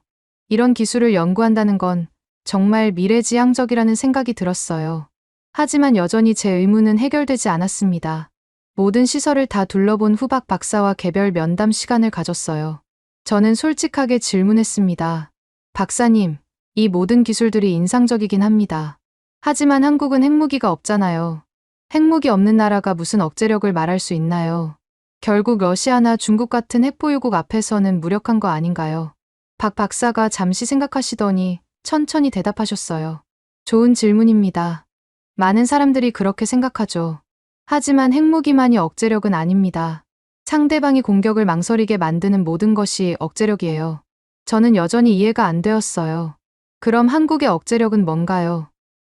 이런 기술을 연구한다는 건 정말 미래지향적이라는 생각이 들었어요. 하지만 여전히 제 의문은 해결되지 않았습니다. 모든 시설을 다 둘러본 후 박 박사와 개별 면담 시간을 가졌어요. 저는 솔직하게 질문했습니다. 박사님, 이 모든 기술들이 인상적이긴 합니다. 하지만 한국은 핵무기가 없잖아요. 핵무기 없는 나라가 무슨 억제력을 말할 수 있나요? 결국 러시아나 중국 같은 핵보유국 앞에서는 무력한 거 아닌가요? 박 박사가 잠시 생각하시더니 천천히 대답하셨어요. 좋은 질문입니다. 많은 사람들이 그렇게 생각하죠. 하지만 핵무기만이 억제력은 아닙니다. 상대방이 공격을 망설이게 만드는 모든 것이 억제력이에요. 저는 여전히 이해가 안 되었어요. 그럼 한국의 억제력은 뭔가요?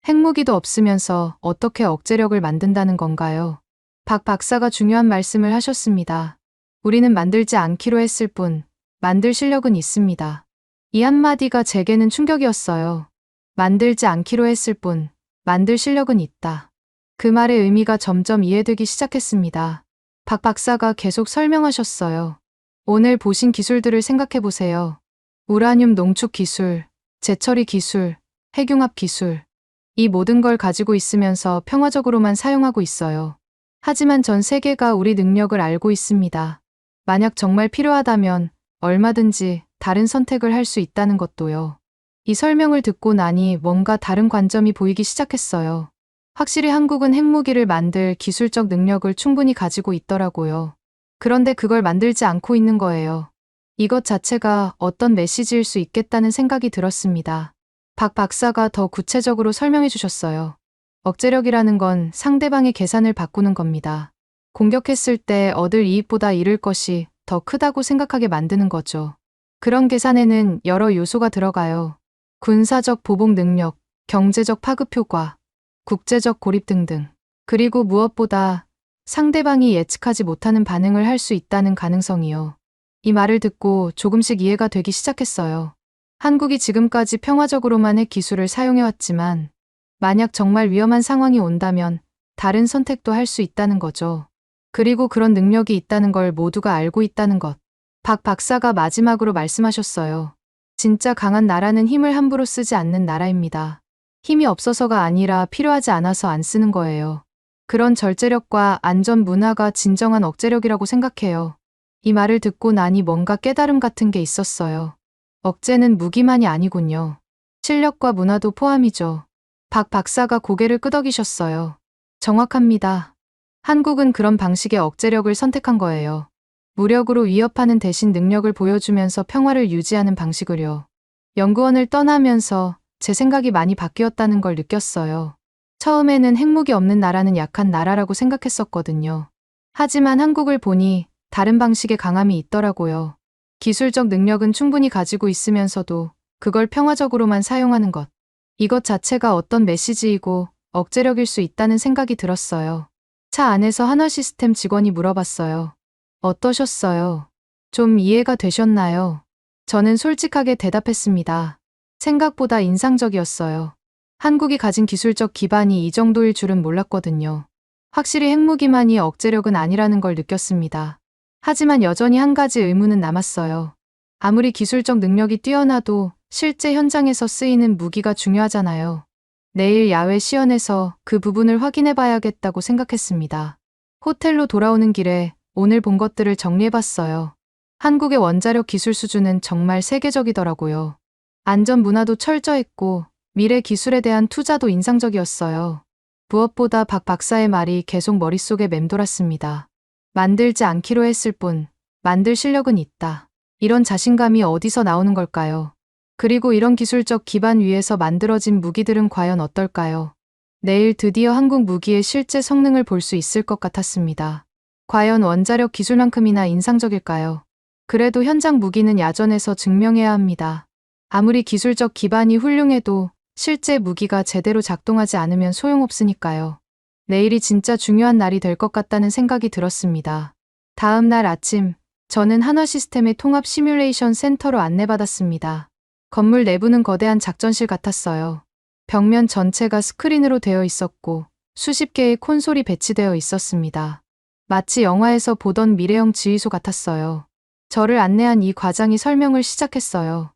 핵무기도 없으면서 어떻게 억제력을 만든다는 건가요? 박 박사가 중요한 말씀을 하셨습니다. 우리는 만들지 않기로 했을 뿐, 만들 실력은 있습니다. 이 한마디가 제게는 충격이었어요. 만들지 않기로 했을 뿐, 만들 실력은 있다. 그 말의 의미가 점점 이해되기 시작했습니다. 박 박사가 계속 설명하셨어요. 오늘 보신 기술들을 생각해 보세요. 우라늄 농축 기술, 재처리 기술, 핵융합 기술. 이 모든 걸 가지고 있으면서 평화적으로만 사용하고 있어요. 하지만 전 세계가 우리 능력을 알고 있습니다. 만약 정말 필요하다면 얼마든지 다른 선택을 할 수 있다는 것도요. 이 설명을 듣고 나니 뭔가 다른 관점이 보이기 시작했어요. 확실히 한국은 핵무기를 만들 기술적 능력을 충분히 가지고 있더라고요. 그런데 그걸 만들지 않고 있는 거예요. 이것 자체가 어떤 메시지일 수 있겠다는 생각이 들었습니다. 박 박사가 더 구체적으로 설명해 주셨어요. 억제력이라는 건 상대방의 계산을 바꾸는 겁니다. 공격했을 때 얻을 이익보다 잃을 것이 더 크다고 생각하게 만드는 거죠. 그런 계산에는 여러 요소가 들어가요. 군사적 보복 능력, 경제적 파급 효과, 국제적 고립 등등. 그리고 무엇보다 상대방이 예측하지 못하는 반응을 할 수 있다는 가능성이요. 이 말을 듣고 조금씩 이해가 되기 시작했어요. 한국이 지금까지 평화적으로만 핵 기술을 사용해왔지만 만약 정말 위험한 상황이 온다면 다른 선택도 할 수 있다는 거죠. 그리고 그런 능력이 있다는 걸 모두가 알고 있다는 것. 박 박사가 마지막으로 말씀하셨어요. 진짜 강한 나라는 힘을 함부로 쓰지 않는 나라입니다. 힘이 없어서가 아니라 필요하지 않아서 안 쓰는 거예요. 그런 절제력과 안전 문화가 진정한 억제력이라고 생각해요. 이 말을 듣고 나니 뭔가 깨달음 같은 게 있었어요. 억제는 무기만이 아니군요. 실력과 문화도 포함이죠. 박 박사가 고개를 끄덕이셨어요. 정확합니다. 한국은 그런 방식의 억제력을 선택한 거예요. 무력으로 위협하는 대신 능력을 보여주면서 평화를 유지하는 방식으로요. 연구원을 떠나면서 제 생각이 많이 바뀌었다는 걸 느꼈어요. 처음에는 핵무기 없는 나라는 약한 나라라고 생각했었거든요. 하지만 한국을 보니 다른 방식의 강함이 있더라고요. 기술적 능력은 충분히 가지고 있으면서도 그걸 평화적으로만 사용하는 것. 이것 자체가 어떤 메시지이고 억제력일 수 있다는 생각이 들었어요. 차 안에서 한화시스템 직원이 물어봤어요. 어떠셨어요? 좀 이해가 되셨나요? 저는 솔직하게 대답했습니다. 생각보다 인상적이었어요. 한국이 가진 기술적 기반이 이 정도일 줄은 몰랐거든요. 확실히 핵무기만이 억제력은 아니라는 걸 느꼈습니다. 하지만 여전히 한 가지 의문은 남았어요. 아무리 기술적 능력이 뛰어나도 실제 현장에서 쓰이는 무기가 중요하잖아요. 내일 야외 시연에서 그 부분을 확인해 봐야겠다고 생각했습니다. 호텔로 돌아오는 길에 오늘 본 것들을 정리해봤어요. 한국의 원자력 기술 수준은 정말 세계적이더라고요. 안전 문화도 철저했고 미래 기술에 대한 투자도 인상적이었어요. 무엇보다 박 박사의 말이 계속 머릿속에 맴돌았습니다. 만들지 않기로 했을 뿐, 만들 실력은 있다. 이런 자신감이 어디서 나오는 걸까요? 그리고 이런 기술적 기반 위에서 만들어진 무기들은 과연 어떨까요? 내일 드디어 한국 무기의 실제 성능을 볼 수 있을 것 같았습니다. 과연 원자력 기술만큼이나 인상적일까요? 그래도 현장 무기는 야전에서 증명해야 합니다. 아무리 기술적 기반이 훌륭해도 실제 무기가 제대로 작동하지 않으면 소용없으니까요. 내일이 진짜 중요한 날이 될 것 같다는 생각이 들었습니다. 다음 날 아침, 저는 한화시스템의 통합 시뮬레이션 센터로 안내받았습니다. 건물 내부는 거대한 작전실 같았어요. 벽면 전체가 스크린으로 되어 있었고 수십 개의 콘솔이 배치되어 있었습니다. 마치 영화에서 보던 미래형 지휘소 같았어요. 저를 안내한 이 과장이 설명을 시작했어요.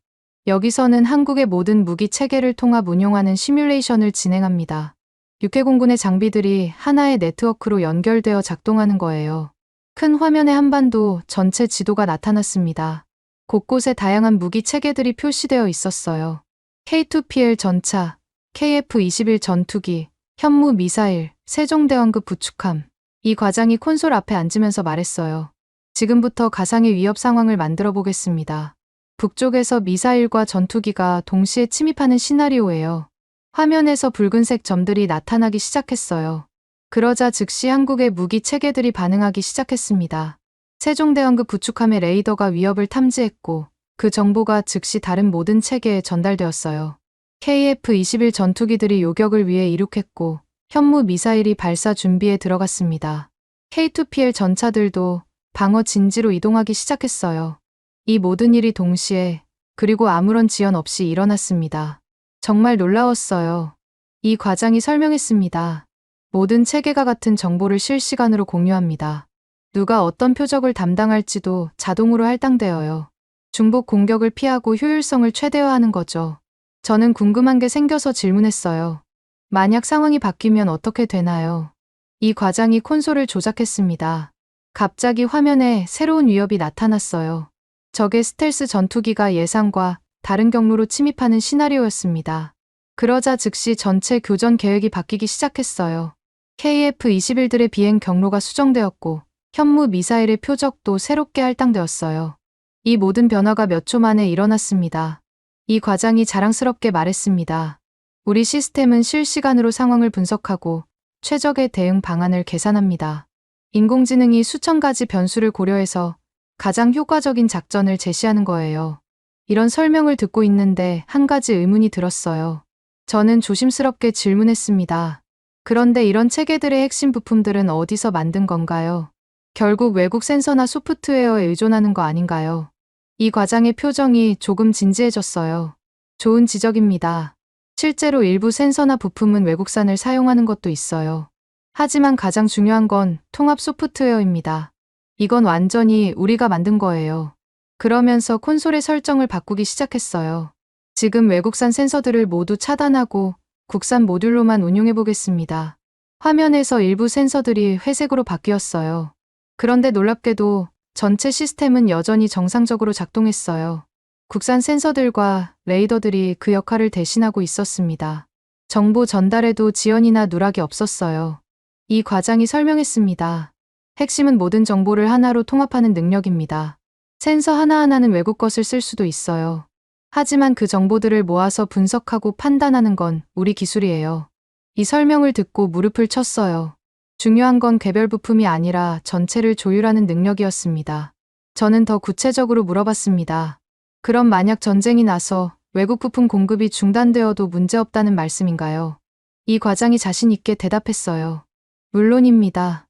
여기서는 한국의 모든 무기 체계를 통합 운용하는 시뮬레이션을 진행합니다. 육해공군의 장비들이 하나의 네트워크로 연결되어 작동하는 거예요. 큰 화면에 한반도 전체 지도가 나타났습니다. 곳곳에 다양한 무기 체계들이 표시되어 있었어요. K2PL 전차, KF-21 전투기, 현무 미사일, 세종대왕급 구축함. 이 과장이 콘솔 앞에 앉으면서 말했어요. 지금부터 가상의 위협 상황을 만들어 보겠습니다. 북쪽에서 미사일과 전투기가 동시에 침입하는 시나리오예요. 화면에서 붉은색 점들이 나타나기 시작했어요. 그러자 즉시 한국의 무기 체계들이 반응하기 시작했습니다. 세종대왕급 구축함의 레이더가 위협을 탐지했고 그 정보가 즉시 다른 모든 체계에 전달되었어요. KF-21 전투기들이 요격을 위해 이륙했고 현무 미사일이 발사 준비에 들어갔습니다. K2PL 전차들도 방어 진지로 이동하기 시작했어요. 이 모든 일이 동시에 그리고 아무런 지연 없이 일어났습니다. 정말 놀라웠어요. 이 과장이 설명했습니다. 모든 체계가 같은 정보를 실시간으로 공유합니다. 누가 어떤 표적을 담당할지도 자동으로 할당되어요. 중복 공격을 피하고 효율성을 최대화하는 거죠. 저는 궁금한 게 생겨서 질문했어요. 만약 상황이 바뀌면 어떻게 되나요? 이 과장이 콘솔을 조작했습니다. 갑자기 화면에 새로운 위협이 나타났어요. 적의 스텔스 전투기가 예상과 다른 경로로 침입하는 시나리오였습니다. 그러자 즉시 전체 교전 계획이 바뀌기 시작했어요. KF-21들의 비행 경로가 수정되었고 현무 미사일의 표적도 새롭게 할당되었어요. 이 모든 변화가 몇 초 만에 일어났습니다. 이 과장이 자랑스럽게 말했습니다. 우리 시스템은 실시간으로 상황을 분석하고 최적의 대응 방안을 계산합니다. 인공지능이 수천 가지 변수를 고려해서 가장 효과적인 작전을 제시하는 거예요. 이런 설명을 듣고 있는데 한 가지 의문이 들었어요. 저는 조심스럽게 질문했습니다. 그런데 이런 체계들의 핵심 부품들은 어디서 만든 건가요? 결국 외국 센서나 소프트웨어에 의존하는 거 아닌가요? 이 과장의 표정이 조금 진지해졌어요. 좋은 지적입니다. 실제로 일부 센서나 부품은 외국산을 사용하는 것도 있어요. 하지만 가장 중요한 건 통합 소프트웨어입니다. 이건 완전히 우리가 만든 거예요. 그러면서 콘솔의 설정을 바꾸기 시작했어요. 지금 외국산 센서들을 모두 차단하고 국산 모듈로만 운용해 보겠습니다. 화면에서 일부 센서들이 회색으로 바뀌었어요. 그런데 놀랍게도 전체 시스템은 여전히 정상적으로 작동했어요. 국산 센서들과 레이더들이 그 역할을 대신하고 있었습니다. 정보 전달에도 지연이나 누락이 없었어요. 이 과장이 설명했습니다. 핵심은 모든 정보를 하나로 통합하는 능력입니다. 센서 하나하나는 외국 것을 쓸 수도 있어요. 하지만 그 정보들을 모아서 분석하고 판단하는 건 우리 기술이에요. 이 설명을 듣고 무릎을 쳤어요. 중요한 건 개별 부품이 아니라 전체를 조율하는 능력이었습니다. 저는 더 구체적으로 물어봤습니다. 그럼 만약 전쟁이 나서 외국 부품 공급이 중단되어도 문제없다는 말씀인가요? 이 과장이 자신 있게 대답했어요. 물론입니다.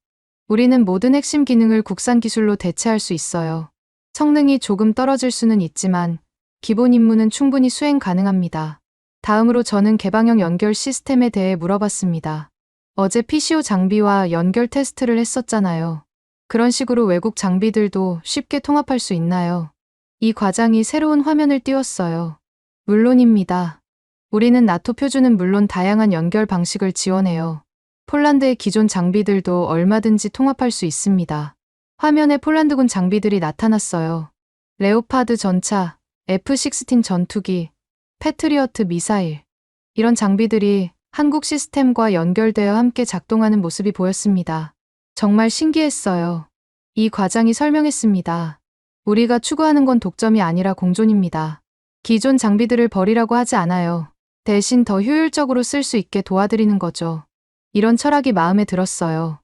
우리는 모든 핵심 기능을 국산 기술로 대체할 수 있어요. 성능이 조금 떨어질 수는 있지만 기본 임무는 충분히 수행 가능합니다. 다음으로 저는 개방형 연결 시스템에 대해 물어봤습니다. 어제 PCO 장비와 연결 테스트를 했었잖아요. 그런 식으로 외국 장비들도 쉽게 통합할 수 있나요? 이 과장이 새로운 화면을 띄웠어요. 물론입니다. 우리는 나토 표준은 물론 다양한 연결 방식을 지원해요. 폴란드의 기존 장비들도 얼마든지 통합할 수 있습니다. 화면에 폴란드군 장비들이 나타났어요. 레오파드 전차, F-16 전투기, 패트리어트 미사일. 이런 장비들이 한국 시스템과 연결되어 함께 작동하는 모습이 보였습니다. 정말 신기했어요. 이 과장이 설명했습니다. 우리가 추구하는 건 독점이 아니라 공존입니다. 기존 장비들을 버리라고 하지 않아요. 대신 더 효율적으로 쓸 수 있게 도와드리는 거죠. 이런 철학이 마음에 들었어요.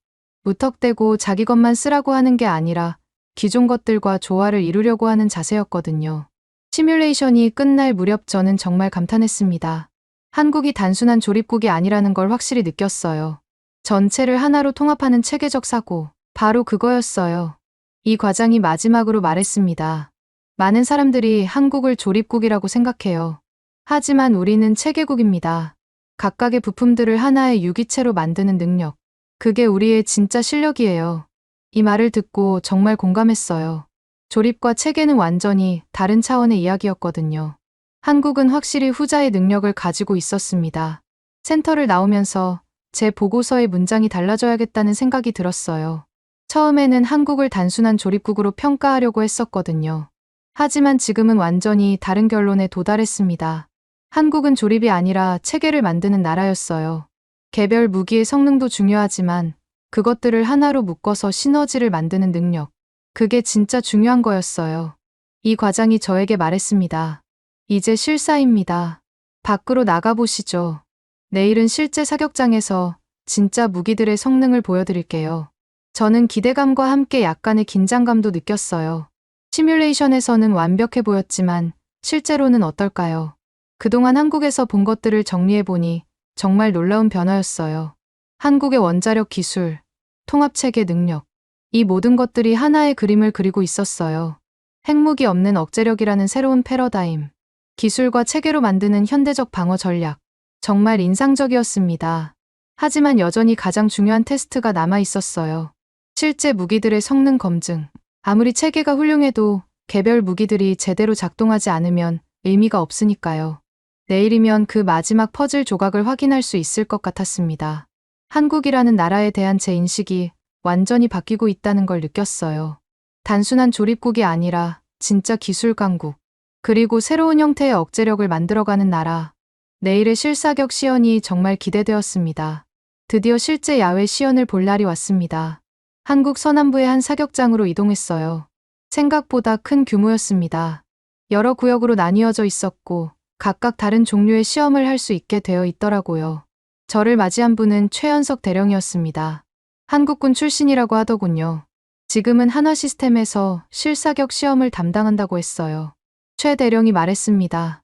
무턱대고 자기 것만 쓰라고 하는 게 아니라 기존 것들과 조화를 이루려고 하는 자세였거든요. 시뮬레이션이 끝날 무렵 저는 정말 감탄했습니다. 한국이 단순한 조립국이 아니라는 걸 확실히 느꼈어요. 전체를 하나로 통합하는 체계적 사고, 바로 그거였어요. 이 과장이 마지막으로 말했습니다. 많은 사람들이 한국을 조립국이라고 생각해요. 하지만 우리는 체계국입니다. 각각의 부품들을 하나의 유기체로 만드는 능력. 그게 우리의 진짜 실력이에요. 이 말을 듣고 정말 공감했어요. 조립과 체계는 완전히 다른 차원의 이야기였거든요. 한국은 확실히 후자의 능력을 가지고 있었습니다. 센터를 나오면서 제 보고서의 문장이 달라져야겠다는 생각이 들었어요. 처음에는 한국을 단순한 조립국으로 평가하려고 했었거든요. 하지만 지금은 완전히 다른 결론에 도달했습니다. 한국은 조립이 아니라 체계를 만드는 나라였어요. 개별 무기의 성능도 중요하지만 그것들을 하나로 묶어서 시너지를 만드는 능력. 그게 진짜 중요한 거였어요. 이 과장이 저에게 말했습니다. 이제 실사입니다. 밖으로 나가보시죠. 내일은 실제 사격장에서 진짜 무기들의 성능을 보여드릴게요. 저는 기대감과 함께 약간의 긴장감도 느꼈어요. 시뮬레이션에서는 완벽해 보였지만 실제로는 어떨까요? 그동안 한국에서 본 것들을 정리해보니 정말 놀라운 변화였어요. 한국의 원자력 기술, 통합체계 능력, 이 모든 것들이 하나의 그림을 그리고 있었어요. 핵무기 없는 억제력이라는 새로운 패러다임, 기술과 체계로 만드는 현대적 방어 전략, 정말 인상적이었습니다. 하지만 여전히 가장 중요한 테스트가 남아 있었어요. 실제 무기들의 성능 검증. 아무리 체계가 훌륭해도 개별 무기들이 제대로 작동하지 않으면 의미가 없으니까요. 내일이면 그 마지막 퍼즐 조각을 확인할 수 있을 것 같았습니다. 한국이라는 나라에 대한 제 인식이 완전히 바뀌고 있다는 걸 느꼈어요. 단순한 조립국이 아니라 진짜 기술 강국, 그리고 새로운 형태의 억제력을 만들어가는 나라. 내일의 실사격 시연이 정말 기대되었습니다. 드디어 실제 야외 시연을 볼 날이 왔습니다. 한국 서남부의 한 사격장으로 이동했어요. 생각보다 큰 규모였습니다. 여러 구역으로 나뉘어져 있었고 각각 다른 종류의 시험을 할 수 있게 되어 있더라고요. 저를 맞이한 분은 최연석 대령이었습니다. 한국군 출신이라고 하더군요. 지금은 한화 시스템에서 실사격 시험을 담당한다고 했어요. 최 대령이 말했습니다.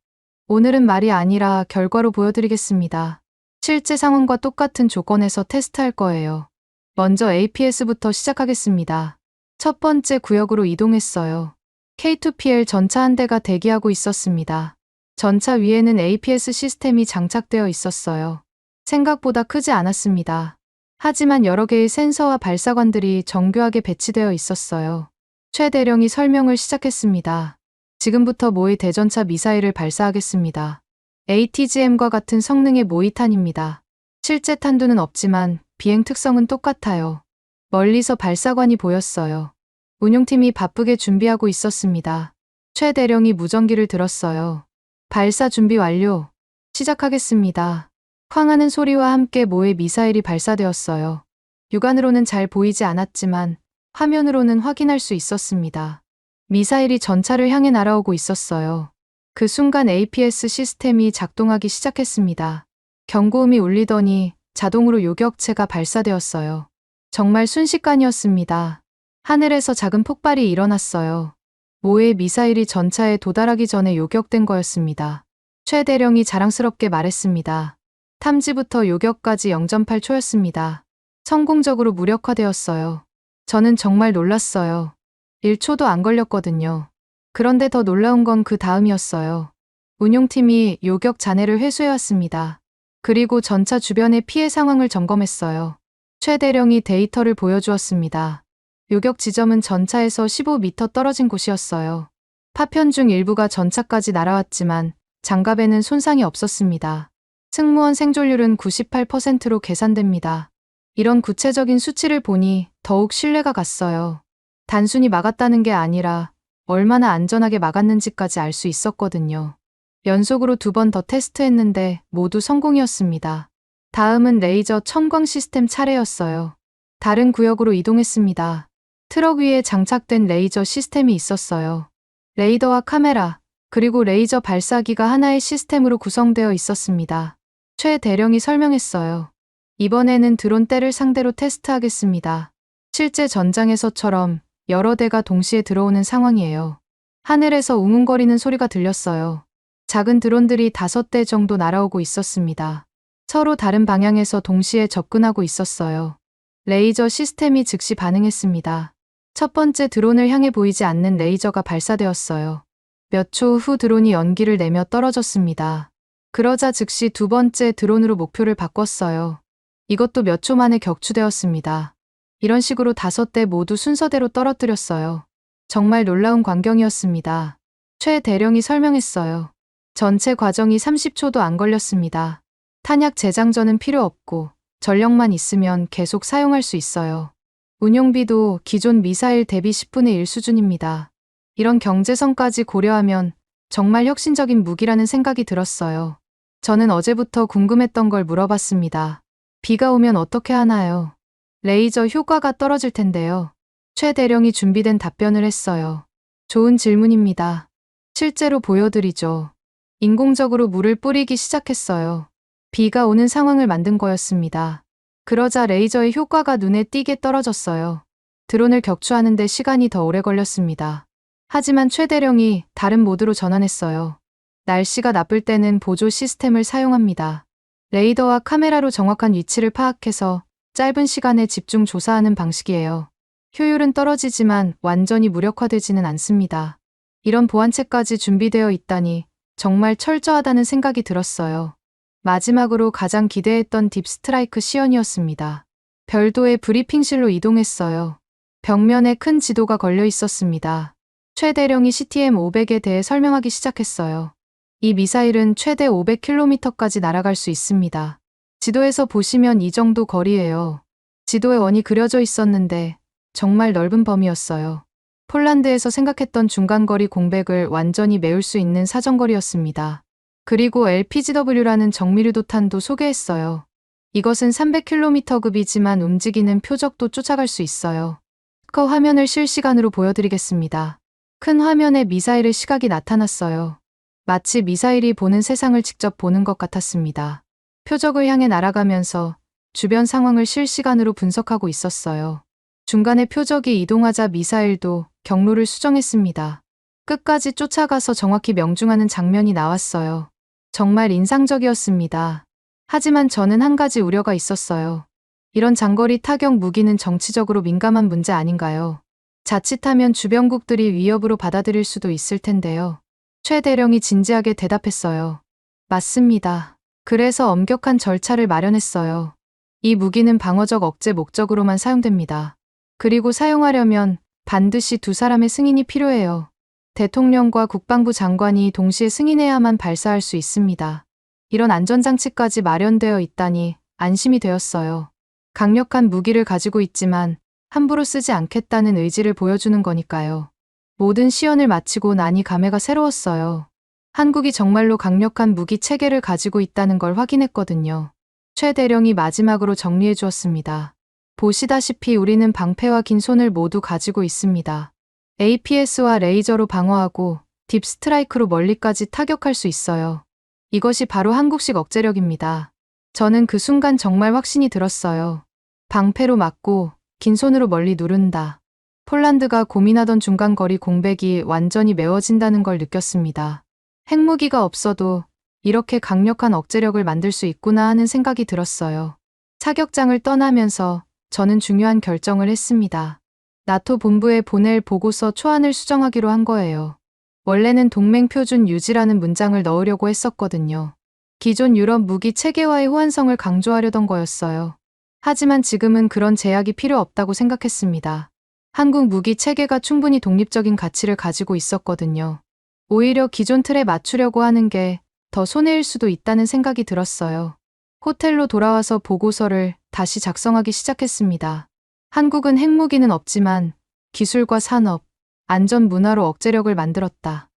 오늘은 말이 아니라 결과로 보여드리겠습니다. 실제 상황과 똑같은 조건에서 테스트할 거예요. 먼저 APS부터 시작하겠습니다. 첫 번째 구역으로 이동했어요. K2PL 전차 한 대가 대기하고 있었습니다. 전차 위에는 APS 시스템이 장착되어 있었어요. 생각보다 크지 않았습니다. 하지만 여러 개의 센서와 발사관들이 정교하게 배치되어 있었어요. 최 대령이 설명을 시작했습니다. 지금부터 모의 대전차 미사일을 발사하겠습니다. ATGM과 같은 성능의 모의탄입니다. 실제 탄두는 없지만 비행 특성은 똑같아요. 멀리서 발사관이 보였어요. 운용팀이 바쁘게 준비하고 있었습니다. 최 대령이 무전기를 들었어요. 발사 준비 완료. 시작하겠습니다. 쾅하는 소리와 함께 모의 미사일이 발사되었어요. 육안으로는 잘 보이지 않았지만 화면으로는 확인할 수 있었습니다. 미사일이 전차를 향해 날아오고 있었어요. 그 순간 APS 시스템이 작동하기 시작했습니다. 경고음이 울리더니 자동으로 요격체가 발사되었어요. 정말 순식간이었습니다. 하늘에서 작은 폭발이 일어났어요. 모의 미사일이 전차에 도달하기 전에 요격된 거였습니다. 최 대령이 자랑스럽게 말했습니다. 탐지부터 요격까지 0.8초였습니다. 성공적으로 무력화되었어요. 저는 정말 놀랐어요. 1초도 안 걸렸거든요. 그런데 더 놀라운 건 그 다음이었어요. 운용팀이 요격 잔해를 회수해왔습니다. 그리고 전차 주변의 피해 상황을 점검했어요. 최 대령이 데이터를 보여주었습니다. 요격 지점은 전차에서 15m 떨어진 곳이었어요. 파편 중 일부가 전차까지 날아왔지만 장갑에는 손상이 없었습니다. 승무원 생존율은 98%로 계산됩니다. 이런 구체적인 수치를 보니 더욱 신뢰가 갔어요. 단순히 막았다는 게 아니라 얼마나 안전하게 막았는지까지 알 수 있었거든요. 연속으로 2번 더 테스트했는데 모두 성공이었습니다. 다음은 레이저 첨광 시스템 차례였어요. 다른 구역으로 이동했습니다. 트럭 위에 장착된 레이저 시스템이 있었어요. 레이더와 카메라, 그리고 레이저 발사기가 하나의 시스템으로 구성되어 있었습니다. 최 대령이 설명했어요. 이번에는 드론 떼를 상대로 테스트하겠습니다. 실제 전장에서처럼 여러 대가 동시에 들어오는 상황이에요. 하늘에서 웅웅거리는 소리가 들렸어요. 작은 드론들이 5대 정도 날아오고 있었습니다. 서로 다른 방향에서 동시에 접근하고 있었어요. 레이저 시스템이 즉시 반응했습니다. 첫 번째 드론을 향해 보이지 않는 레이저가 발사되었어요. 몇 초 후 드론이 연기를 내며 떨어졌습니다. 그러자 즉시 2번째 드론으로 목표를 바꿨어요. 이것도 몇 초 만에 격추되었습니다. 이런 식으로 5대 모두 순서대로 떨어뜨렸어요. 정말 놀라운 광경이었습니다. 최 대령이 설명했어요. 전체 과정이 30초도 안 걸렸습니다. 탄약 재장전은 필요 없고 전력만 있으면 계속 사용할 수 있어요. 운용비도 기존 미사일 대비 10분의 1 수준입니다. 이런 경제성까지 고려하면 정말 혁신적인 무기라는 생각이 들었어요. 저는 어제부터 궁금했던 걸 물어봤습니다. 비가 오면 어떻게 하나요? 레이저 효과가 떨어질 텐데요. 최 대령이 준비된 답변을 했어요. 좋은 질문입니다. 실제로 보여드리죠. 인공적으로 물을 뿌리기 시작했어요. 비가 오는 상황을 만든 거였습니다. 그러자 레이저의 효과가 눈에 띄게 떨어졌어요. 드론을 격추하는데 시간이 더 오래 걸렸습니다. 하지만 최대령이 다른 모드로 전환했어요. 날씨가 나쁠 때는 보조 시스템을 사용합니다. 레이더와 카메라로 정확한 위치를 파악해서 짧은 시간에 집중 조사하는 방식이에요. 효율은 떨어지지만 완전히 무력화되지는 않습니다. 이런 보안체까지 준비되어 있다니 정말 철저하다는 생각이 들었어요. 마지막으로 가장 기대했던 딥스트라이크 시연이었습니다. 별도의 브리핑실로 이동했어요. 벽면에 큰 지도가 걸려 있었습니다. 최대령이 CTM-500에 대해 설명하기 시작했어요. 이 미사일은 최대 500km까지 날아갈 수 있습니다. 지도에서 보시면 이 정도 거리예요. 지도에 원이 그려져 있었는데 정말 넓은 범위였어요. 폴란드에서 생각했던 중간거리 공백을 완전히 메울 수 있는 사정거리였습니다. 그리고 LPGW라는 정밀유도탄도 소개했어요. 이것은 300km급이지만 움직이는 표적도 쫓아갈 수 있어요. 그 화면을 실시간으로 보여드리겠습니다. 큰 화면에 미사일의 시각이 나타났어요. 마치 미사일이 보는 세상을 직접 보는 것 같았습니다. 표적을 향해 날아가면서 주변 상황을 실시간으로 분석하고 있었어요. 중간에 표적이 이동하자 미사일도 경로를 수정했습니다. 끝까지 쫓아가서 정확히 명중하는 장면이 나왔어요. 정말 인상적이었습니다. 하지만 저는 한 가지 우려가 있었어요. 이런 장거리 타격 무기는 정치적으로 민감한 문제 아닌가요? 자칫하면 주변국들이 위협으로 받아들일 수도 있을 텐데요. 최 대령이 진지하게 대답했어요. 맞습니다. 그래서 엄격한 절차를 마련했어요. 이 무기는 방어적 억제 목적으로만 사용됩니다. 그리고 사용하려면 반드시 두 사람의 승인이 필요해요. 대통령과 국방부 장관이 동시에 승인해야만 발사할 수 있습니다. 이런 안전장치까지 마련되어 있다니 안심이 되었어요. 강력한 무기를 가지고 있지만 함부로 쓰지 않겠다는 의지를 보여주는 거니까요. 모든 시연을 마치고 나니 감회가 새로웠어요. 한국이 정말로 강력한 무기 체계를 가지고 있다는 걸 확인했거든요. 최 대령이 마지막으로 정리해 주었습니다. 보시다시피 우리는 방패와 긴 손을 모두 가지고 있습니다. APS와 레이저로 방어하고 딥스트라이크로 멀리까지 타격할 수 있어요. 이것이 바로 한국식 억제력입니다. 저는 그 순간 정말 확신이 들었어요. 방패로 막고 긴 손으로 멀리 누른다. 폴란드가 고민하던 중간거리 공백이 완전히 메워진다는 걸 느꼈습니다. 핵무기가 없어도 이렇게 강력한 억제력을 만들 수 있구나 하는 생각이 들었어요. 사격장을 떠나면서 저는 중요한 결정을 했습니다. 나토 본부에 보낼 보고서 초안을 수정하기로 한 거예요. 원래는 동맹 표준 유지라는 문장을 넣으려고 했었거든요. 기존 유럽 무기 체계와의 호환성을 강조하려던 거였어요. 하지만 지금은 그런 제약이 필요 없다고 생각했습니다. 한국 무기 체계가 충분히 독립적인 가치를 가지고 있었거든요. 오히려 기존 틀에 맞추려고 하는 게 더 손해일 수도 있다는 생각이 들었어요. 호텔로 돌아와서 보고서를 다시 작성하기 시작했습니다. 한국은 핵무기는 없지만 기술과 산업, 안전 문화로 억제력을 만들었다.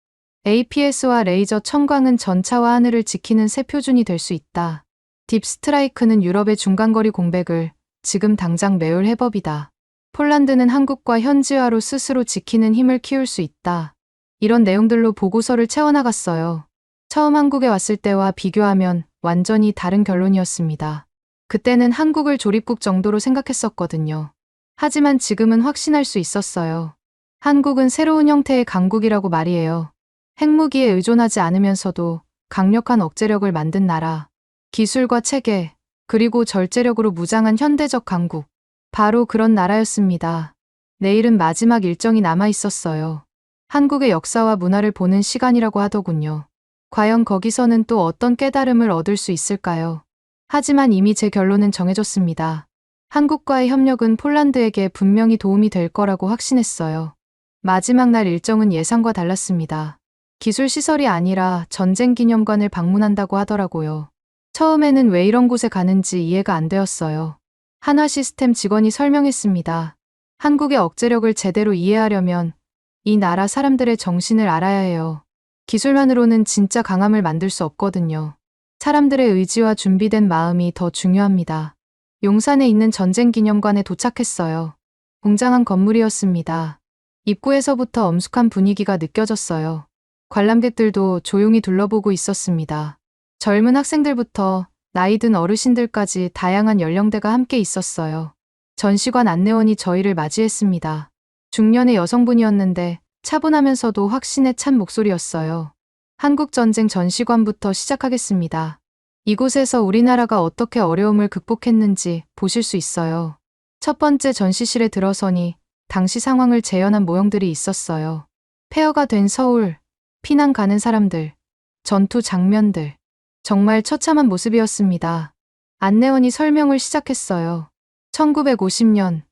APS와 레이저 청광은 전차와 하늘을 지키는 새 표준이 될 수 있다. 딥스트라이크는 유럽의 중간거리 공백을 지금 당장 메울 해법이다. 폴란드는 한국과 현지화로 스스로 지키는 힘을 키울 수 있다. 이런 내용들로 보고서를 채워나갔어요. 처음 한국에 왔을 때와 비교하면 완전히 다른 결론이었습니다. 그때는 한국을 조립국 정도로 생각했었거든요. 하지만 지금은 확신할 수 있었어요. 한국은 새로운 형태의 강국이라고 말이에요. 핵무기에 의존하지 않으면서도 강력한 억제력을 만든 나라. 기술과 체계, 그리고 절제력으로 무장한 현대적 강국. 바로 그런 나라였습니다. 내일은 마지막 일정이 남아 있었어요. 한국의 역사와 문화를 보는 시간이라고 하더군요. 과연 거기서는 또 어떤 깨달음을 얻을 수 있을까요? 하지만 이미 제 결론은 정해졌습니다. 한국과의 협력은 폴란드에게 분명히 도움이 될 거라고 확신했어요. 마지막 날 일정은 예상과 달랐습니다. 기술시설이 아니라 전쟁기념관을 방문한다고 하더라고요. 처음에는 왜 이런 곳에 가는지 이해가 안 되었어요. 한화시스템 직원이 설명했습니다. 한국의 억제력을 제대로 이해하려면 이 나라 사람들의 정신을 알아야 해요. 기술만으로는 진짜 강함을 만들 수 없거든요. 사람들의 의지와 준비된 마음이 더 중요합니다. 용산에 있는 전쟁기념관에 도착했어요. 웅장한 건물이었습니다. 입구에서부터 엄숙한 분위기가 느껴졌어요. 관람객들도 조용히 둘러보고 있었습니다. 젊은 학생들부터 나이 든 어르신들까지 다양한 연령대가 함께 있었어요. 전시관 안내원이 저희를 맞이했습니다. 중년의 여성분이었는데 차분하면서도 확신에 찬 목소리였어요. 한국전쟁 전시관부터 시작하겠습니다. 이곳에서 우리나라가 어떻게 어려움을 극복했는지 보실 수 있어요. 첫 번째 전시실에 들어서니 당시 상황을 재현한 모형들이 있었어요. 폐허가 된 서울, 피난 가는 사람들, 전투 장면들. 정말 처참한 모습이었습니다. 안내원이 설명을 시작했어요. 1950년,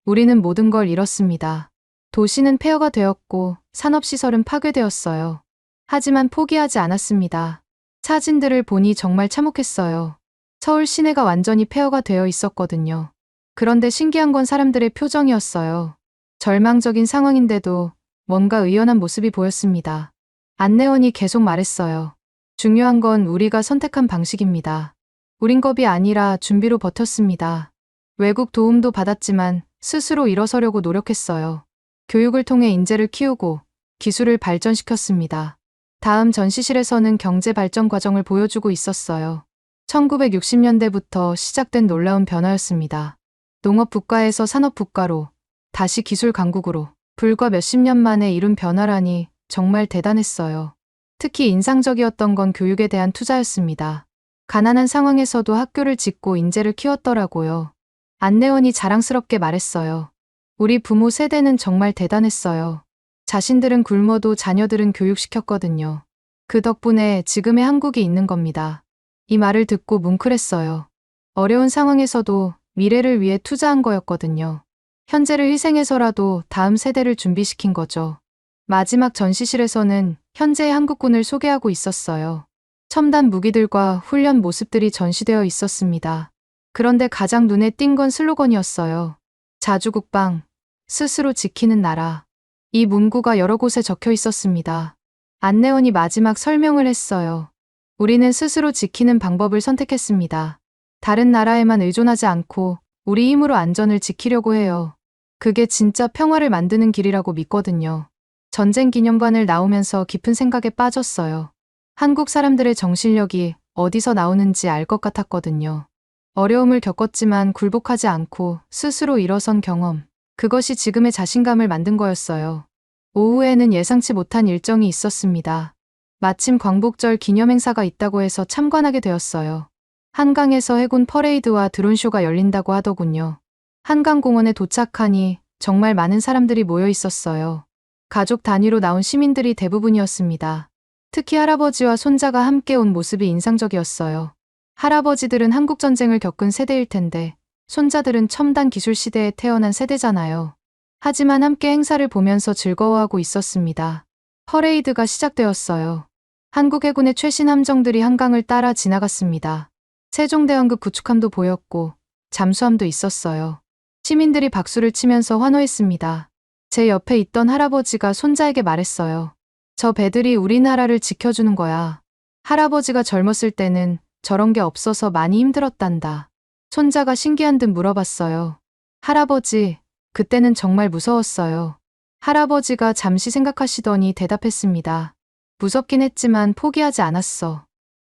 우리는 모든 걸 잃었습니다. 도시는 폐허가 되었고 산업시설은 파괴되었어요. 하지만 포기하지 않았습니다. 사진들을 보니 정말 참혹했어요. 서울 시내가 완전히 폐허가 되어 있었거든요. 그런데 신기한 건 사람들의 표정이었어요. 절망적인 상황인데도 뭔가 의연한 모습이 보였습니다. 안내원이 계속 말했어요. 중요한 건 우리가 선택한 방식입니다. 우린 겁이 아니라 준비로 버텼습니다. 외국 도움도 받았지만 스스로 일어서려고 노력했어요. 교육을 통해 인재를 키우고 기술을 발전시켰습니다. 다음 전시실에서는 경제 발전 과정을 보여주고 있었어요. 1960년대부터 시작된 놀라운 변화였습니다. 농업 국가에서 산업 국가로, 다시 기술 강국으로, 불과 몇십 년 만에 이룬 변화라니 정말 대단했어요. 특히 인상적이었던 건 교육에 대한 투자였습니다. 가난한 상황에서도 학교를 짓고 인재를 키웠더라고요. 안내원이 자랑스럽게 말했어요. 우리 부모 세대는 정말 대단했어요. 자신들은 굶어도 자녀들은 교육시켰거든요. 그 덕분에 지금의 한국이 있는 겁니다. 이 말을 듣고 뭉클했어요. 어려운 상황에서도 미래를 위해 투자한 거였거든요. 현재를 희생해서라도 다음 세대를 준비시킨 거죠. 마지막 전시실에서는 현재의 한국군을 소개하고 있었어요. 첨단 무기들과 훈련 모습들이 전시되어 있었습니다. 그런데 가장 눈에 띈 건 슬로건이었어요. 자주국방, 스스로 지키는 나라. 이 문구가 여러 곳에 적혀 있었습니다. 안내원이 마지막 설명을 했어요. 우리는 스스로 지키는 방법을 선택했습니다. 다른 나라에만 의존하지 않고 우리 힘으로 안전을 지키려고 해요. 그게 진짜 평화를 만드는 길이라고 믿거든요. 전쟁 기념관을 나오면서 깊은 생각에 빠졌어요. 한국 사람들의 정신력이 어디서 나오는지 알 것 같았거든요. 어려움을 겪었지만 굴복하지 않고 스스로 일어선 경험. 그것이 지금의 자신감을 만든 거였어요. 오후에는 예상치 못한 일정이 있었습니다. 마침 광복절 기념행사가 있다고 해서 참관하게 되었어요. 한강에서 해군 퍼레이드와 드론쇼가 열린다고 하더군요. 한강공원에 도착하니 정말 많은 사람들이 모여 있었어요. 가족 단위로 나온 시민들이 대부분이었습니다. 특히 할아버지와 손자가 함께 온 모습이 인상적이었어요. 할아버지들은 한국전쟁을 겪은 세대일 텐데 손자들은 첨단 기술 시대에 태어난 세대잖아요. 하지만 함께 행사를 보면서 즐거워하고 있었습니다. 퍼레이드가 시작되었어요. 한국 해군의 최신 함정들이 한강을 따라 지나갔습니다. 세종대왕급 구축함도 보였고 잠수함도 있었어요. 시민들이 박수를 치면서 환호했습니다. 제 옆에 있던 할아버지가 손자에게 말했어요. 저 배들이 우리나라를 지켜주는 거야. 할아버지가 젊었을 때는 저런 게 없어서 많이 힘들었단다. 손자가 신기한 듯 물어봤어요. 할아버지, 그때는 정말 무서웠어요. 할아버지가 잠시 생각하시더니 대답했습니다. 무섭긴 했지만 포기하지 않았어.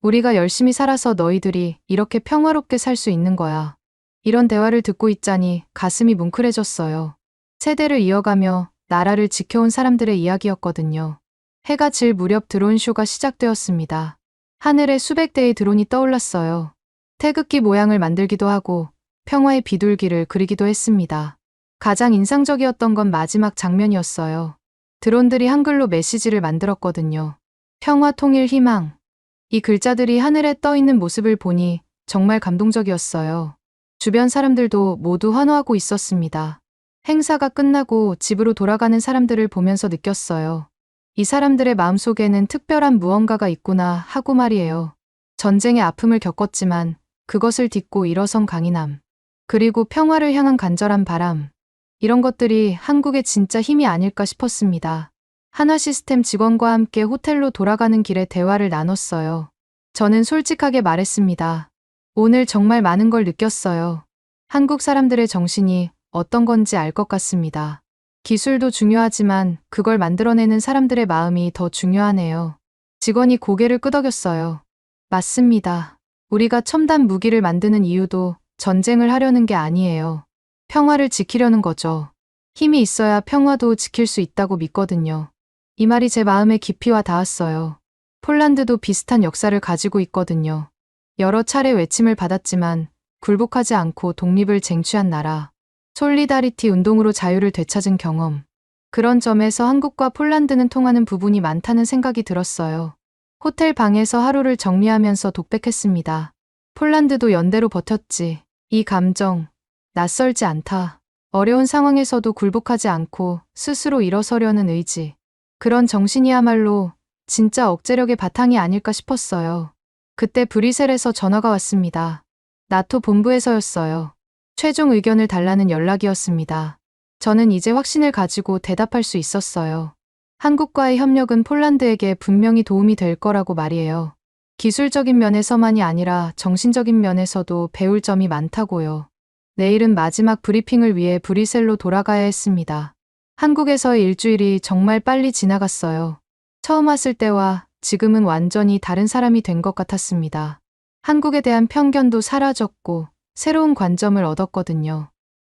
우리가 열심히 살아서 너희들이 이렇게 평화롭게 살 수 있는 거야. 이런 대화를 듣고 있자니 가슴이 뭉클해졌어요. 세대를 이어가며 나라를 지켜온 사람들의 이야기였거든요. 해가 질 무렵 드론쇼가 시작되었습니다. 하늘에 수백 대의 드론이 떠올랐어요. 태극기 모양을 만들기도 하고 평화의 비둘기를 그리기도 했습니다. 가장 인상적이었던 건 마지막 장면이었어요. 드론들이 한글로 메시지를 만들었거든요. 평화, 통일, 희망. 이 글자들이 하늘에 떠 있는 모습을 보니 정말 감동적이었어요. 주변 사람들도 모두 환호하고 있었습니다. 행사가 끝나고 집으로 돌아가는 사람들을 보면서 느꼈어요. 이 사람들의 마음속에는 특별한 무언가가 있구나 하고 말이에요. 전쟁의 아픔을 겪었지만 그것을 딛고 일어선 강인함. 그리고 평화를 향한 간절한 바람. 이런 것들이 한국의 진짜 힘이 아닐까 싶었습니다. 한화시스템 직원과 함께 호텔로 돌아가는 길에 대화를 나눴어요. 저는 솔직하게 말했습니다. 오늘 정말 많은 걸 느꼈어요. 한국 사람들의 정신이 어떤 건지 알 것 같습니다. 기술도 중요하지만 그걸 만들어내는 사람들의 마음이 더 중요하네요. 직원이 고개를 끄덕였어요. 맞습니다. 우리가 첨단 무기를 만드는 이유도 전쟁을 하려는 게 아니에요. 평화를 지키려는 거죠. 힘이 있어야 평화도 지킬 수 있다고 믿거든요. 이 말이 제 마음에 깊이 와 닿았어요. 폴란드도 비슷한 역사를 가지고 있거든요. 여러 차례 외침을 받았지만 굴복하지 않고 독립을 쟁취한 나라. 솔리다리티 운동으로 자유를 되찾은 경험. 그런 점에서 한국과 폴란드는 통하는 부분이 많다는 생각이 들었어요. 호텔 방에서 하루를 정리하면서 독백했습니다. 폴란드도 연대로 버텼지. 이 감정, 낯설지 않다. 어려운 상황에서도 굴복하지 않고 스스로 일어서려는 의지. 그런 정신이야말로 진짜 억제력의 바탕이 아닐까 싶었어요. 그때 브뤼셀에서 전화가 왔습니다. 나토 본부에서였어요. 최종 의견을 달라는 연락이었습니다. 저는 이제 확신을 가지고 대답할 수 있었어요. 한국과의 협력은 폴란드에게 분명히 도움이 될 거라고 말이에요. 기술적인 면에서만이 아니라 정신적인 면에서도 배울 점이 많다고요. 내일은 마지막 브리핑을 위해 브뤼셀로 돌아가야 했습니다. 한국에서의 일주일이 정말 빨리 지나갔어요. 처음 왔을 때와 지금은 완전히 다른 사람이 된 것 같았습니다. 한국에 대한 편견도 사라졌고 새로운 관점을 얻었거든요.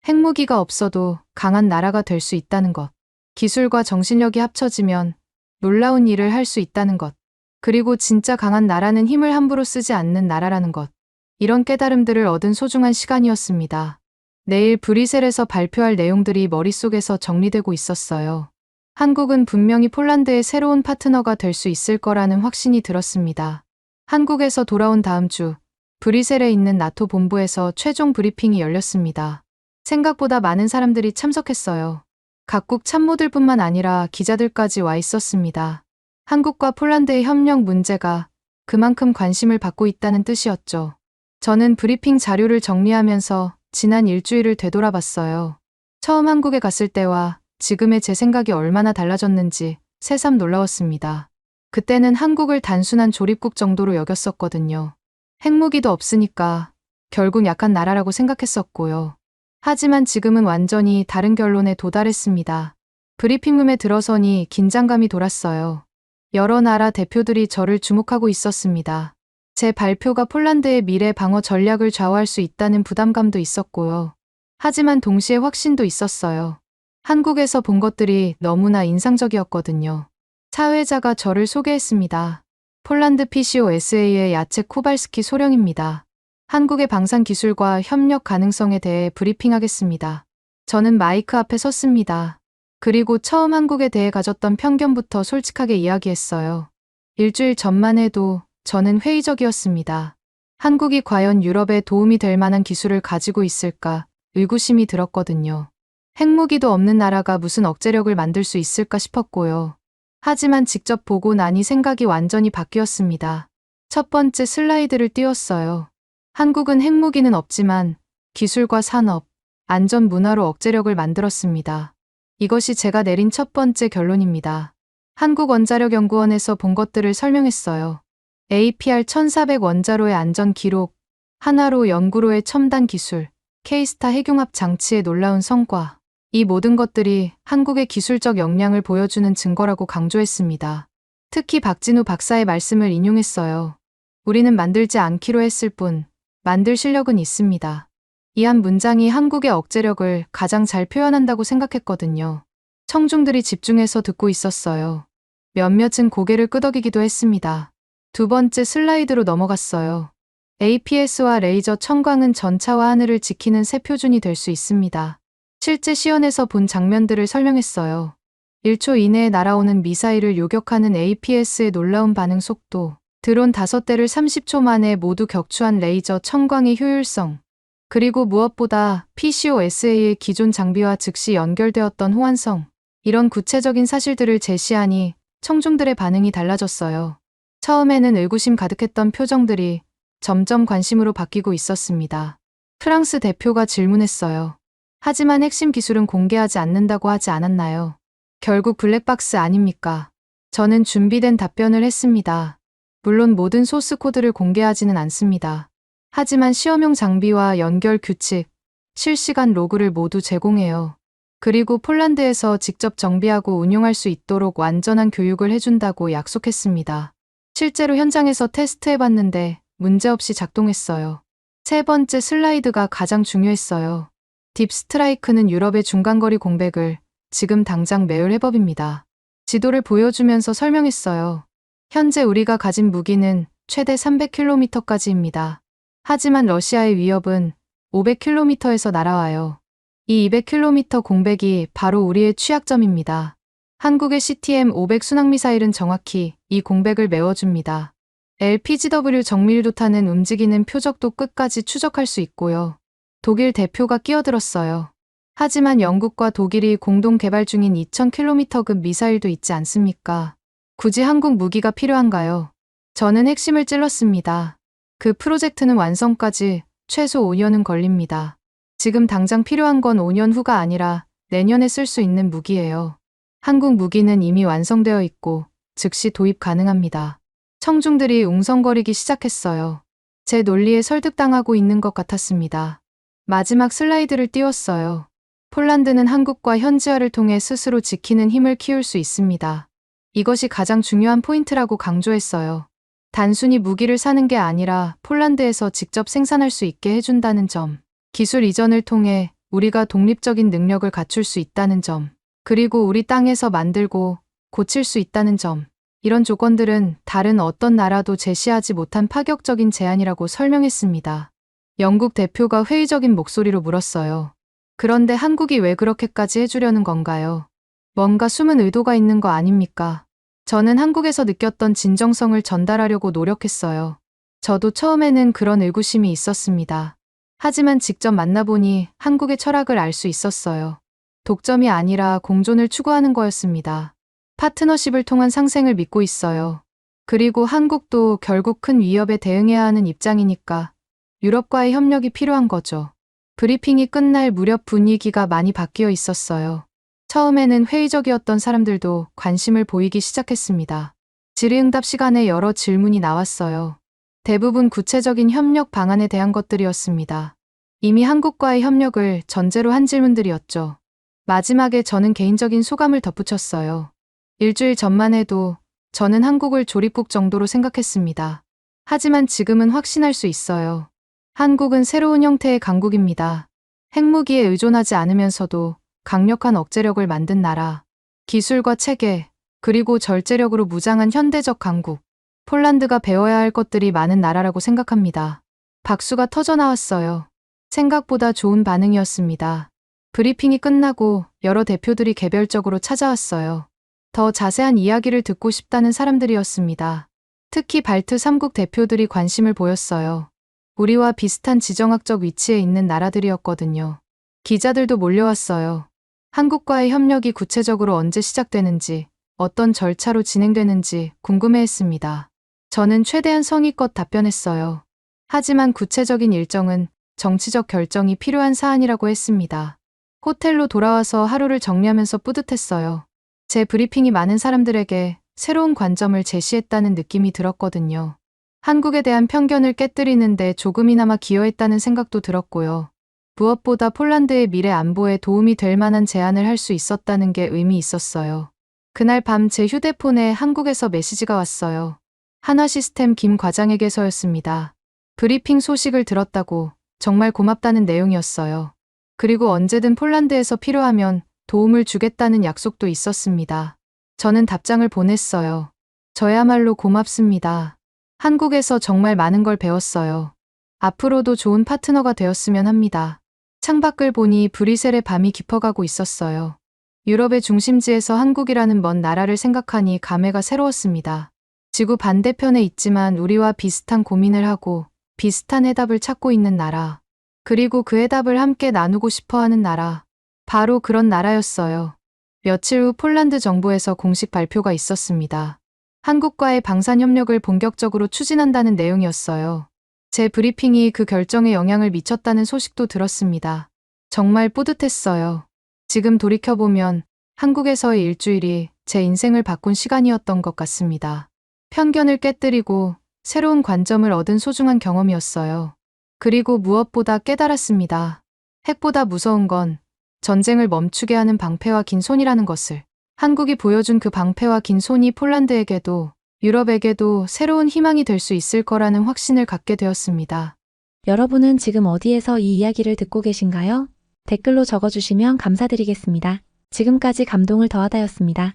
핵무기가 없어도 강한 나라가 될 수 있다는 것. 기술과 정신력이 합쳐지면 놀라운 일을 할 수 있다는 것. 그리고 진짜 강한 나라는 힘을 함부로 쓰지 않는 나라라는 것. 이런 깨달음들을 얻은 소중한 시간이었습니다. 내일 브뤼셀에서 발표할 내용들이 머릿속에서 정리되고 있었어요. 한국은 분명히 폴란드의 새로운 파트너가 될 수 있을 거라는 확신이 들었습니다. 한국에서 돌아온 다음 주, 브뤼셀에 있는 나토 본부에서 최종 브리핑이 열렸습니다. 생각보다 많은 사람들이 참석했어요. 각국 참모들뿐만 아니라 기자들까지 와 있었습니다. 한국과 폴란드의 협력 문제가 그만큼 관심을 받고 있다는 뜻이었죠. 저는 브리핑 자료를 정리하면서 지난 일주일을 되돌아봤어요. 처음 한국에 갔을 때와 지금의 제 생각이 얼마나 달라졌는지 새삼 놀라웠습니다. 그때는 한국을 단순한 조립국 정도로 여겼었거든요. 핵무기도 없으니까 결국 약한 나라라고 생각했었고요. 하지만 지금은 완전히 다른 결론에 도달했습니다. 브리핑룸에 들어서니 긴장감이 돌았어요. 여러 나라 대표들이 저를 주목하고 있었습니다. 제 발표가 폴란드의 미래 방어 전략을 좌우할 수 있다는 부담감도 있었고요. 하지만 동시에 확신도 있었어요. 한국에서 본 것들이 너무나 인상적이었거든요. 사회자가 저를 소개했습니다. 폴란드 PCOSA의 야체 코발스키 소령입니다. 한국의 방산 기술과 협력 가능성에 대해 브리핑하겠습니다. 저는 마이크 앞에 섰습니다. 그리고 처음 한국에 대해 가졌던 편견부터 솔직하게 이야기했어요. 일주일 전만 해도 저는 회의적이었습니다. 한국이 과연 유럽에 도움이 될 만한 기술을 가지고 있을까 의구심이 들었거든요. 핵무기도 없는 나라가 무슨 억제력을 만들 수 있을까 싶었고요. 하지만 직접 보고 나니 생각이 완전히 바뀌었습니다. 첫 번째 슬라이드를 띄웠어요. 한국은 핵무기는 없지만 기술과 산업, 안전 문화로 억제력을 만들었습니다. 이것이 제가 내린 첫 번째 결론입니다. 한국원자력연구원에서 본 것들을 설명했어요. APR 1400 원자로의 안전 기록, 하나로 연구로의 첨단 기술, K스타 핵융합 장치의 놀라운 성과. 이 모든 것들이 한국의 기술적 역량을 보여주는 증거라고 강조했습니다. 특히 박진우 박사의 말씀을 인용했어요. 우리는 만들지 않기로 했을 뿐, 만들 실력은 있습니다. 이 한 문장이 한국의 억제력을 가장 잘 표현한다고 생각했거든요. 청중들이 집중해서 듣고 있었어요. 몇몇은 고개를 끄덕이기도 했습니다. 두 번째 슬라이드로 넘어갔어요. APS와 레이저 청광은 전차와 하늘을 지키는 새 표준이 될 수 있습니다. 실제 시연에서 본 장면들을 설명했어요. 1초 이내에 날아오는 미사일을 요격하는 APS의 놀라운 반응 속도, 드론 5대를 30초 만에 모두 격추한 레이저 청광의 효율성, 그리고 무엇보다 PCOSA의 기존 장비와 즉시 연결되었던 호환성, 이런 구체적인 사실들을 제시하니 청중들의 반응이 달라졌어요. 처음에는 의구심 가득했던 표정들이 점점 관심으로 바뀌고 있었습니다. 프랑스 대표가 질문했어요. 하지만 핵심 기술은 공개하지 않는다고 하지 않았나요? 결국 블랙박스 아닙니까? 저는 준비된 답변을 했습니다. 물론 모든 소스 코드를 공개하지는 않습니다. 하지만 시험용 장비와 연결 규칙, 실시간 로그를 모두 제공해요. 그리고 폴란드에서 직접 정비하고 운용할 수 있도록 완전한 교육을 해준다고 약속했습니다. 실제로 현장에서 테스트해봤는데 문제없이 작동했어요. 세 번째 슬라이드가 가장 중요했어요. 딥 스트라이크는 유럽의 중간거리 공백을 지금 당장 메울 해법입니다. 지도를 보여주면서 설명했어요. 현재 우리가 가진 무기는 최대 300km까지입니다. 하지만 러시아의 위협은 500km에서 날아와요. 이 200km 공백이 바로 우리의 취약점입니다. 한국의 CTM-500 순항미사일은 정확히 이 공백을 메워줍니다. LPGW 정밀도탄은 움직이는 표적도 끝까지 추적할 수 있고요. 독일 대표가 끼어들었어요. 하지만 영국과 독일이 공동 개발 중인 2000km급 미사일도 있지 않습니까? 굳이 한국 무기가 필요한가요? 저는 핵심을 찔렀습니다. 그 프로젝트는 완성까지 최소 5년은 걸립니다. 지금 당장 필요한 건 5년 후가 아니라 내년에 쓸 수 있는 무기예요. 한국 무기는 이미 완성되어 있고 즉시 도입 가능합니다. 청중들이 웅성거리기 시작했어요. 제 논리에 설득당하고 있는 것 같았습니다. 마지막 슬라이드를 띄웠어요. 폴란드는 한국과 현지화를 통해 스스로 지키는 힘을 키울 수 있습니다. 이것이 가장 중요한 포인트라고 강조했어요. 단순히 무기를 사는 게 아니라 폴란드에서 직접 생산할 수 있게 해준다는 점. 기술 이전을 통해 우리가 독립적인 능력을 갖출 수 있다는 점. 그리고 우리 땅에서 만들고 고칠 수 있다는 점. 이런 조건들은 다른 어떤 나라도 제시하지 못한 파격적인 제안이라고 설명했습니다. 영국 대표가 회의적인 목소리로 물었어요. 그런데 한국이 왜 그렇게까지 해주려는 건가요? 뭔가 숨은 의도가 있는 거 아닙니까? 저는 한국에서 느꼈던 진정성을 전달하려고 노력했어요. 저도 처음에는 그런 의구심이 있었습니다. 하지만 직접 만나보니 한국의 철학을 알 수 있었어요. 독점이 아니라 공존을 추구하는 거였습니다. 파트너십을 통한 상생을 믿고 있어요. 그리고 한국도 결국 큰 위협에 대응해야 하는 입장이니까 유럽과의 협력이 필요한 거죠. 브리핑이 끝날 무렵 분위기가 많이 바뀌어 있었어요. 처음에는 회의적이었던 사람들도 관심을 보이기 시작했습니다. 질의응답 시간에 여러 질문이 나왔어요. 대부분 구체적인 협력 방안에 대한 것들이었습니다. 이미 한국과의 협력을 전제로 한 질문들이었죠. 마지막에 저는 개인적인 소감을 덧붙였어요. 일주일 전만 해도 저는 한국을 조립국 정도로 생각했습니다. 하지만 지금은 확신할 수 있어요. 한국은 새로운 형태의 강국입니다. 핵무기에 의존하지 않으면서도 강력한 억제력을 만든 나라, 기술과 체계, 그리고 절제력으로 무장한 현대적 강국. 폴란드가 배워야 할 것들이 많은 나라라고 생각합니다. 박수가 터져나왔어요. 생각보다 좋은 반응이었습니다. 브리핑이 끝나고 여러 대표들이 개별적으로 찾아왔어요. 더 자세한 이야기를 듣고 싶다는 사람들이었습니다. 특히 발트 3국 대표들이 관심을 보였어요. 우리와 비슷한 지정학적 위치에 있는 나라들이었거든요. 기자들도 몰려왔어요. 한국과의 협력이 구체적으로 언제 시작되는지, 어떤 절차로 진행되는지 궁금해했습니다. 저는 최대한 성의껏 답변했어요. 하지만 구체적인 일정은 정치적 결정이 필요한 사안이라고 했습니다. 호텔로 돌아와서 하루를 정리하면서 뿌듯했어요. 제 브리핑이 많은 사람들에게 새로운 관점을 제시했다는 느낌이 들었거든요. 한국에 대한 편견을 깨뜨리는데 조금이나마 기여했다는 생각도 들었고요. 무엇보다 폴란드의 미래 안보에 도움이 될 만한 제안을 할 수 있었다는 게 의미 있었어요. 그날 밤 제 휴대폰에 한국에서 메시지가 왔어요. 한화시스템 김 과장에게서였습니다. 브리핑 소식을 들었다고 정말 고맙다는 내용이었어요. 그리고 언제든 폴란드에서 필요하면 도움을 주겠다는 약속도 있었습니다. 저는 답장을 보냈어요. 저야말로 고맙습니다. 한국에서 정말 많은 걸 배웠어요. 앞으로도 좋은 파트너가 되었으면 합니다. 창밖을 보니 브뤼셀의 밤이 깊어가고 있었어요. 유럽의 중심지에서 한국이라는 먼 나라를 생각하니 감회가 새로웠습니다. 지구 반대편에 있지만 우리와 비슷한 고민을 하고 비슷한 해답을 찾고 있는 나라. 그리고 그 해답을 함께 나누고 싶어하는 나라. 바로 그런 나라였어요. 며칠 후 폴란드 정부에서 공식 발표가 있었습니다. 한국과의 방산 협력을 본격적으로 추진한다는 내용이었어요. 제 브리핑이 그 결정에 영향을 미쳤다는 소식도 들었습니다. 정말 뿌듯했어요. 지금 돌이켜보면 한국에서의 일주일이 제 인생을 바꾼 시간이었던 것 같습니다. 편견을 깨뜨리고 새로운 관점을 얻은 소중한 경험이었어요. 그리고 무엇보다 깨달았습니다. 핵보다 무서운 건 전쟁을 멈추게 하는 방패와 긴 손이라는 것을. 한국이 보여준 그 방패와 긴 손이 폴란드에게도 유럽에게도 새로운 희망이 될 수 있을 거라는 확신을 갖게 되었습니다. 여러분은 지금 어디에서 이 이야기를 듣고 계신가요? 댓글로 적어주시면 감사드리겠습니다. 지금까지 감동을 더하다였습니다.